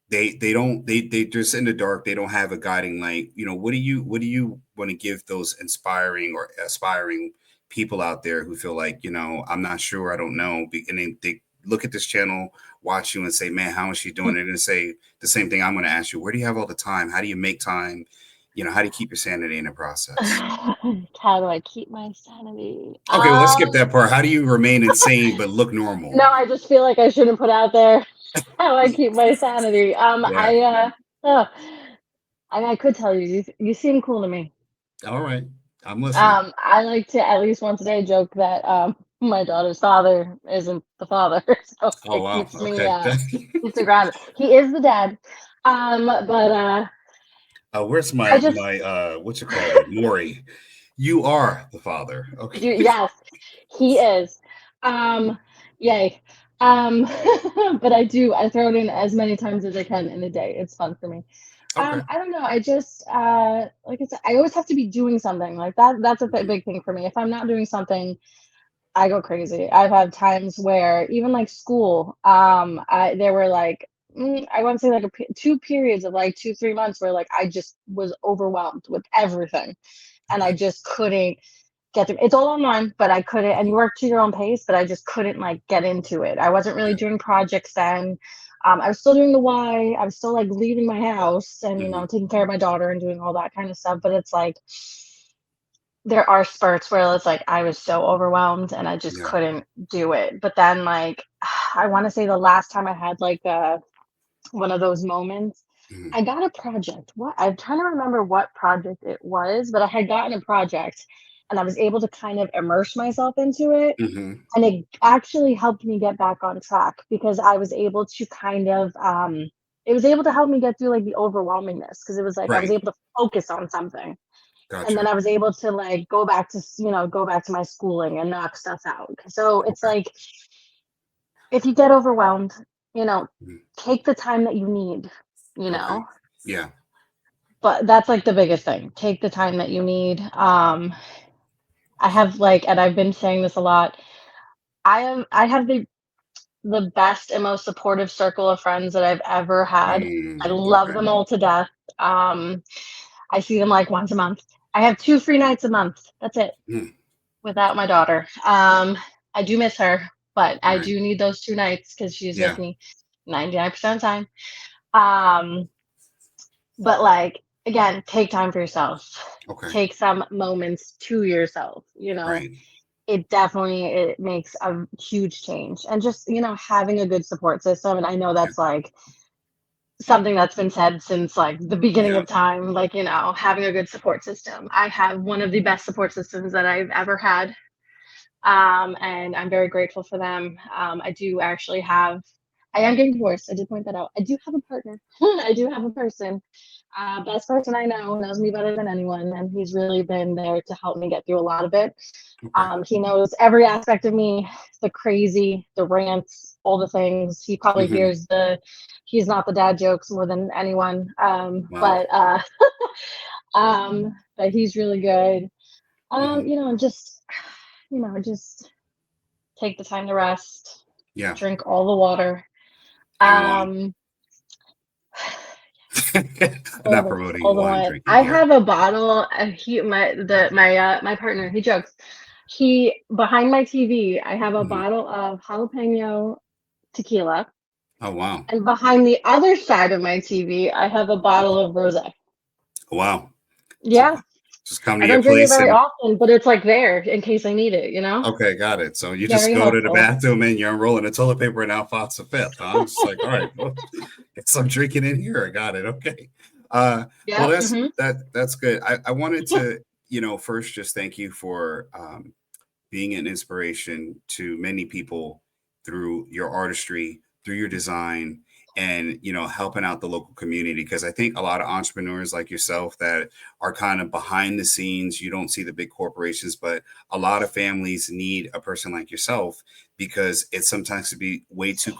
[SPEAKER 2] don't they just in the dark. They don't have a guiding light. What do you want to give those inspiring or aspiring people out there who feel like, I'm not sure, I don't know, and they look at this channel, watch you, and say, man, how is she doing it? And say the same thing I'm going to ask you: where do you have all the time? How do you make time? How do you keep your sanity in the process?
[SPEAKER 1] How do I keep my sanity?
[SPEAKER 2] Okay, well, let's skip that part. How do you remain insane but look normal?
[SPEAKER 1] No, I just feel like I shouldn't put out there how I keep my sanity.
[SPEAKER 2] Yeah.
[SPEAKER 1] Oh, I could tell you, you seem cool to me.
[SPEAKER 2] All right. I'm listening.
[SPEAKER 1] I like to at least once a day joke that my daughter's father isn't the father, so
[SPEAKER 2] Oh,
[SPEAKER 1] it
[SPEAKER 2] wow.
[SPEAKER 1] keeps me
[SPEAKER 2] Okay.
[SPEAKER 1] keeps me grounded. He is the dad, but
[SPEAKER 2] Where's
[SPEAKER 1] I
[SPEAKER 2] my
[SPEAKER 1] just
[SPEAKER 2] my what you call it, Maury? You are the father. Okay.
[SPEAKER 1] Yes, he is. Um, Yay. Um, but I throw it in as many times as I can in a day. It's fun for me.
[SPEAKER 2] Okay.
[SPEAKER 1] I don't know. I just like I said, I always have to be doing something like that. That's a
[SPEAKER 2] Mhm.
[SPEAKER 1] big thing for me. If I'm not doing something, I go crazy. I've had times where even like school, there were like I want to say like two periods of like 2-3 months where like I just was overwhelmed with everything, and I
[SPEAKER 2] Okay.
[SPEAKER 1] just couldn't get through. It's all online, but I couldn't. And you work to your own pace, but I just couldn't like get into it. I wasn't really
[SPEAKER 2] Yeah.
[SPEAKER 1] doing projects then. I was still doing the why. I was still like leaving my house and
[SPEAKER 2] Hmm.
[SPEAKER 1] taking care of my daughter and doing all that kind of stuff. But it's like there are spurts where it's like I was so overwhelmed and I just
[SPEAKER 2] Yeah.
[SPEAKER 1] couldn't do it. But then like I want to say the last time I had like one of those moments,
[SPEAKER 2] Hmm.
[SPEAKER 1] I got a project. What I'm trying to remember what project it was, but I had gotten a project and I was able to kind of immerse myself into it.
[SPEAKER 2] Hmm.
[SPEAKER 1] And it actually helped me get back on track because I was able to kind of it was able to help me get through like the overwhelmingness because it was like I was
[SPEAKER 2] Right.
[SPEAKER 1] able to focus on something, and then
[SPEAKER 2] Gotcha.
[SPEAKER 1] I was able to like go back to my schooling and knock stuff out. So it's
[SPEAKER 2] Okay.
[SPEAKER 1] like if you get overwhelmed, you know,
[SPEAKER 2] Mhm.
[SPEAKER 1] take the time that you need, you
[SPEAKER 2] Okay.
[SPEAKER 1] know.
[SPEAKER 2] Yeah.
[SPEAKER 1] But that's like the biggest thing. Take the time that you need. I have like, and I've been saying this a lot. I have the best and most supportive circle of friends that I've ever had. I love
[SPEAKER 2] Okay.
[SPEAKER 1] them all to death. Um, I see them like once a month. I have 2 free nights a month. That's it.
[SPEAKER 2] Mm.
[SPEAKER 1] Without my daughter. I do miss her, but I
[SPEAKER 2] Right.
[SPEAKER 1] do need those 2 nights because she's with
[SPEAKER 2] Yeah.
[SPEAKER 1] me 99% of the time. Um, but like again, take time for yourself.
[SPEAKER 2] Okay.
[SPEAKER 1] Take some moments to yourself,
[SPEAKER 2] Right.
[SPEAKER 1] it makes a huge change. And just, having a good support system. And I know
[SPEAKER 2] Yeah.
[SPEAKER 1] that's like something that's been said since like the beginning
[SPEAKER 2] Yeah.
[SPEAKER 1] of time, like, having a good support system. I have one of the best support systems that I've ever had. And I'm very grateful for them. I am getting divorced. I did point that out. I do have a partner. I do have a person. Best person I know knows me better than anyone, and he's really been there to help me get through a lot of it.
[SPEAKER 2] Okay.
[SPEAKER 1] He knows every aspect of me, the crazy, the rants, all the things. He probably
[SPEAKER 2] Hmm.
[SPEAKER 1] hears he's not the dad jokes more than anyone.
[SPEAKER 2] Wow.
[SPEAKER 1] But he's really good.
[SPEAKER 2] Hmm.
[SPEAKER 1] And just take the time to rest,
[SPEAKER 2] Yeah.
[SPEAKER 1] drink all the water.
[SPEAKER 2] And wine.
[SPEAKER 1] Um, all
[SPEAKER 2] Not
[SPEAKER 1] the
[SPEAKER 2] promoting
[SPEAKER 1] all the
[SPEAKER 2] wine
[SPEAKER 1] wine.
[SPEAKER 2] drinking
[SPEAKER 1] I
[SPEAKER 2] here.
[SPEAKER 1] have a bottle. My partner. He jokes. He behind my TV. I have a
[SPEAKER 2] Hmm.
[SPEAKER 1] bottle of jalapeno tequila,
[SPEAKER 2] Oh wow.
[SPEAKER 1] and behind the other side of my TV, I have a bottle of rosé.
[SPEAKER 2] Wow. So
[SPEAKER 1] Yeah,
[SPEAKER 2] just come to
[SPEAKER 1] I
[SPEAKER 2] your
[SPEAKER 1] don't drink it
[SPEAKER 2] place
[SPEAKER 1] very
[SPEAKER 2] and
[SPEAKER 1] often, but it's like there in case I need it.
[SPEAKER 2] okay, got it. So you just
[SPEAKER 1] Very
[SPEAKER 2] go to the
[SPEAKER 1] helpful.
[SPEAKER 2] bathroom and you're unrolling the toilet paper and Alphonse fifth, huh? I'm just like, all right, well, get some drinking in here. I got it. Okay. Well,
[SPEAKER 1] Yeah. Hmm.
[SPEAKER 2] that's good. I wanted to, first just thank you for being an inspiration to many people through your artistry, through your design, and helping out the local community. Because I think a lot of entrepreneurs like yourself that are kind of behind the scenes, you don't see the big corporations, but a lot of families need a person like yourself because it sometimes can be way too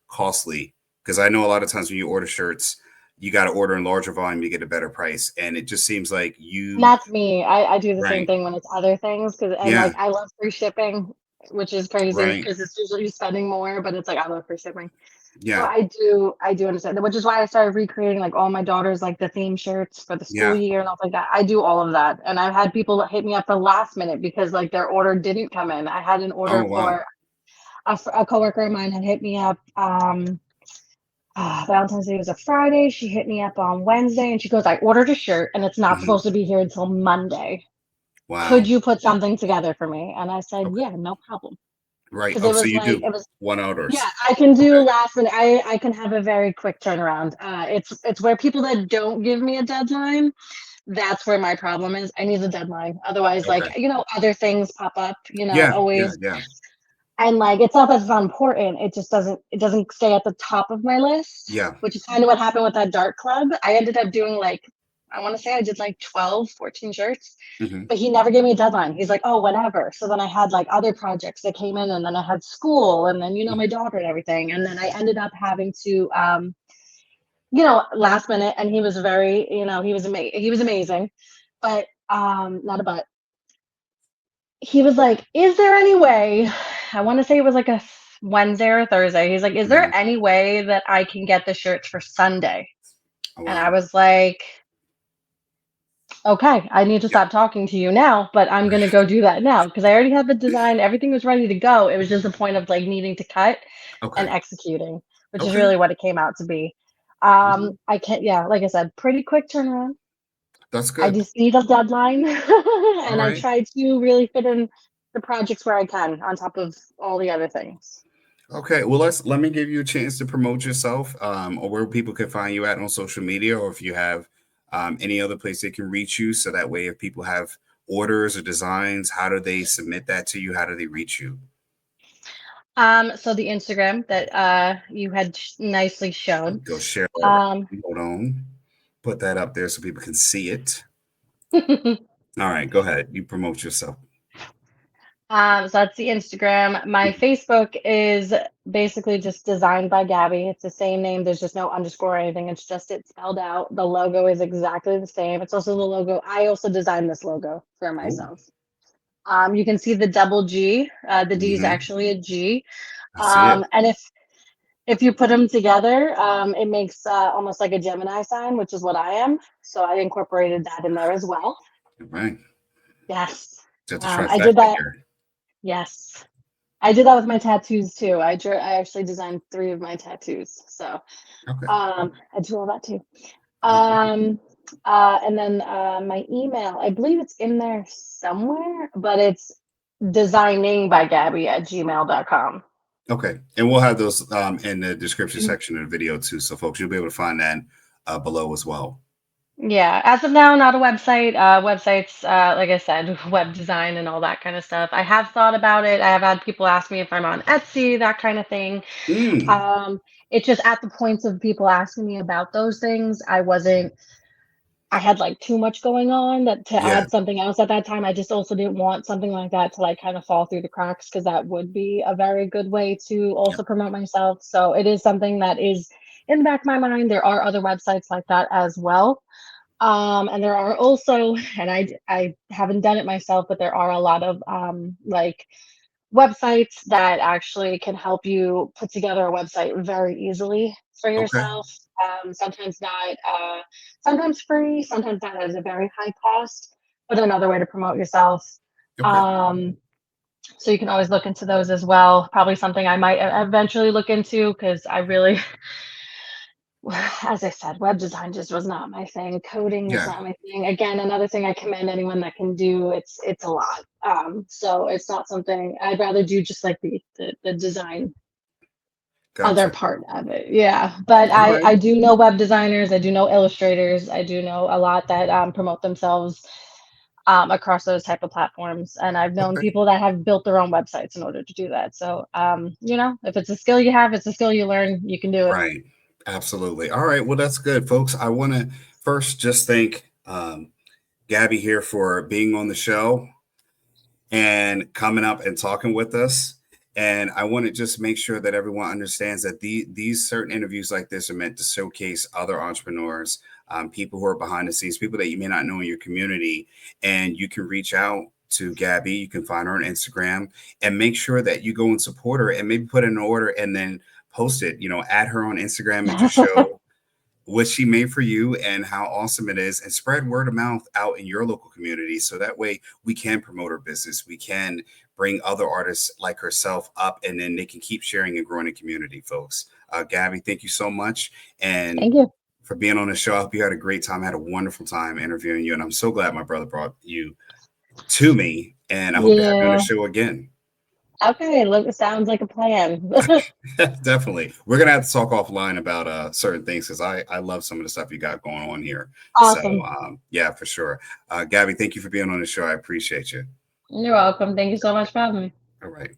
[SPEAKER 2] costly. Because I know a lot of times when you order shirts, you got to order in larger volume to get a better price, and it just seems like
[SPEAKER 1] And
[SPEAKER 2] you
[SPEAKER 1] that's me. I do the same
[SPEAKER 2] right,
[SPEAKER 1] thing when it's other things and
[SPEAKER 2] yeah,
[SPEAKER 1] like I love free shipping, which is crazy
[SPEAKER 2] right,
[SPEAKER 1] because it's usually spending more, but it's like I love free shipping. So
[SPEAKER 2] yeah,
[SPEAKER 1] I do understand that, which is why I started recreating like all my daughters like the theme shirts for the school
[SPEAKER 2] yeah.
[SPEAKER 1] year and all like that. I do all of that, and I've had people hit me up the last minute because like their order didn't come in. I had an
[SPEAKER 2] Oh
[SPEAKER 1] order
[SPEAKER 2] wow.
[SPEAKER 1] for a coworker of mine had hit me up. Valentine's Day was a Friday. She hit me up on Wednesday and she goes, I ordered a shirt and it's not
[SPEAKER 2] Mhm.
[SPEAKER 1] supposed to be here until Monday. Could
[SPEAKER 2] Wow.
[SPEAKER 1] you put something together for me? And I said,
[SPEAKER 2] Okay.
[SPEAKER 1] yeah, no problem.
[SPEAKER 2] Right.
[SPEAKER 1] Because
[SPEAKER 2] Oh, so you do
[SPEAKER 1] it was,
[SPEAKER 2] one
[SPEAKER 1] yeah,
[SPEAKER 2] outdoors.
[SPEAKER 1] I can do
[SPEAKER 2] Okay.
[SPEAKER 1] last minute. I can have a very quick turnaround. It's where people that don't give me a deadline, that's where my problem is. I need a deadline. Otherwise, like,
[SPEAKER 2] Okay.
[SPEAKER 1] other things pop up,
[SPEAKER 2] Yeah. Yeah.
[SPEAKER 1] always.
[SPEAKER 2] Yeah.
[SPEAKER 1] And like it's not that it's not important. It doesn't stay at the top of my list,
[SPEAKER 2] Yeah.
[SPEAKER 1] which is kind of what happened with that dart club. I ended up doing like I want to say I did like 12, 14 shirts,
[SPEAKER 2] Mhm.
[SPEAKER 1] but he never gave me a deadline. He's like, oh, whenever. So then I had like other projects that came in, and then I had school, and then, my daughter and everything. And then I ended up having to, last minute, and he was very, he was amazing, but not a but. He was like, is there any way, I want to say it was like a Wednesday or Thursday. He's like, is
[SPEAKER 2] Mhm.
[SPEAKER 1] there any way that I can get the shirts for Sunday?
[SPEAKER 2] Oh,
[SPEAKER 1] And I
[SPEAKER 2] wow.
[SPEAKER 1] was like, okay, I need to
[SPEAKER 2] Yeah.
[SPEAKER 1] stop talking to you now, but I'm going to go do that now because I already had the design. Everything was ready to go. It was just a point of like needing to cut and
[SPEAKER 2] Okay.
[SPEAKER 1] executing, which is
[SPEAKER 2] Okay.
[SPEAKER 1] really what it came out to be.
[SPEAKER 2] Mhm.
[SPEAKER 1] I can't, yeah, like I said, pretty quick turnaround.
[SPEAKER 2] That's
[SPEAKER 1] I
[SPEAKER 2] good.
[SPEAKER 1] just need a deadline
[SPEAKER 2] All
[SPEAKER 1] and I
[SPEAKER 2] right.
[SPEAKER 1] try to really fit in the projects where I can on top of all the other things.
[SPEAKER 2] Okay. Well, let me give you a chance to promote yourself, or where people can find you at on social media, or if you have any other place they can reach you. So that way, if people have orders or designs, how do they submit that to you? How do they reach you?
[SPEAKER 1] So the Instagram that you had nicely shown.
[SPEAKER 2] Go share that.
[SPEAKER 1] Um,
[SPEAKER 2] Hold on. Put that up there so people can see it. All right. Go ahead. You promote yourself.
[SPEAKER 1] so that's the Instagram. My Facebook is basically just designed by Gabby. It's the same name. There's just no underscore or anything. It's just it spelled out. The logo is exactly the same. It's also the logo. I also designed this logo for
[SPEAKER 2] Oh,
[SPEAKER 1] myself. You can see the double G. The D is
[SPEAKER 2] hmm,
[SPEAKER 1] actually a G.
[SPEAKER 2] I see it.
[SPEAKER 1] And if you put them together, it makes almost like a Gemini sign, which is what I am. So I incorporated that in there as well.
[SPEAKER 2] All right.
[SPEAKER 1] Yes.
[SPEAKER 2] Just a
[SPEAKER 1] I did
[SPEAKER 2] trifecta
[SPEAKER 1] that.
[SPEAKER 2] here.
[SPEAKER 1] Yes. I did that with my tattoos too. I actually designed 3 of my tattoos. So
[SPEAKER 2] Okay.
[SPEAKER 1] I do all that too.
[SPEAKER 2] All right.
[SPEAKER 1] And then my email, I believe it's in there somewhere, but it's designingbygabby@gmail.com.
[SPEAKER 2] Okay. And we'll have those in the description section of the video too. So folks, you'll be able to find that below as well.
[SPEAKER 1] Yeah, as of now, not a website. Websites, like I said, web design and all that kind of stuff. I have thought about it. I have had people ask me if I'm on Etsy, that kind of thing.
[SPEAKER 2] Mm,
[SPEAKER 1] Um, it's just at the points of people asking me about those things, I had like too much going on that to
[SPEAKER 2] yeah.
[SPEAKER 1] add something else at that time. I just also didn't want something like that to like kind of fall through the cracks because that would be a very good way to
[SPEAKER 2] Yeah.
[SPEAKER 1] also promote myself. So it is something that is in the back of my mind. There are other websites like that as well. And there are also, and I haven't done it myself, but there are a lot of like websites that actually can help you put together a website very easily for
[SPEAKER 2] Okay.
[SPEAKER 1] yourself. Sometimes not, sometimes free, sometimes not at a very high cost, but another way to promote yourself.
[SPEAKER 2] Okay.
[SPEAKER 1] Um, so you can always look into those as well. Probably something I might eventually look into because I really, as I said, web design just was not my thing. Coding is
[SPEAKER 2] Yeah.
[SPEAKER 1] not my thing. Again, another thing I commend anyone that can do. It's a lot. So it's not something I'd rather do just like the design other
[SPEAKER 2] Gotcha.
[SPEAKER 1] part of it. Yeah. But
[SPEAKER 2] All
[SPEAKER 1] I
[SPEAKER 2] right.
[SPEAKER 1] do know web designers, I do know illustrators, I do know a lot that promote themselves across those type of platforms. And I've known
[SPEAKER 2] Okay.
[SPEAKER 1] people that have built their own websites in order to do that. So if it's a skill you have, it's a skill you learn, you can do it.
[SPEAKER 2] Right. Absolutely. All right. Well, that's good, folks. I want to first just thank Gabby here for being on the show and coming up and talking with us. And I want to just make sure that everyone understands that these certain interviews like this are meant to showcase other entrepreneurs, people who are behind the scenes, people that you may not know in your community. And you can reach out to Gabby. You can find her on Instagram and make sure that you go and support her and maybe put in an order and then post it, add her on Instagram and just show what she made for you and how awesome it is, and spread word of mouth out in your local community. So that way we can promote her business. We can bring other artists like herself up, and then they can keep sharing and growing the community, folks. Gabby, thank you so much. And
[SPEAKER 1] Thank you.
[SPEAKER 2] for being on the show. I hope you had a great time. I had a wonderful time interviewing you. And I'm so glad my brother brought you to me. And I hope to have you on the
[SPEAKER 1] Yeah.
[SPEAKER 2] show again.
[SPEAKER 1] Okay. Look, it sounds like a plan.
[SPEAKER 2] Definitely. We're gonna have to talk offline about certain things because I love some of the stuff you got going on here. So
[SPEAKER 1] Awesome.
[SPEAKER 2] yeah, for sure. Gabby, thank you for being on the show. I appreciate you.
[SPEAKER 1] You're welcome. Thank you so much for having me.
[SPEAKER 2] All right.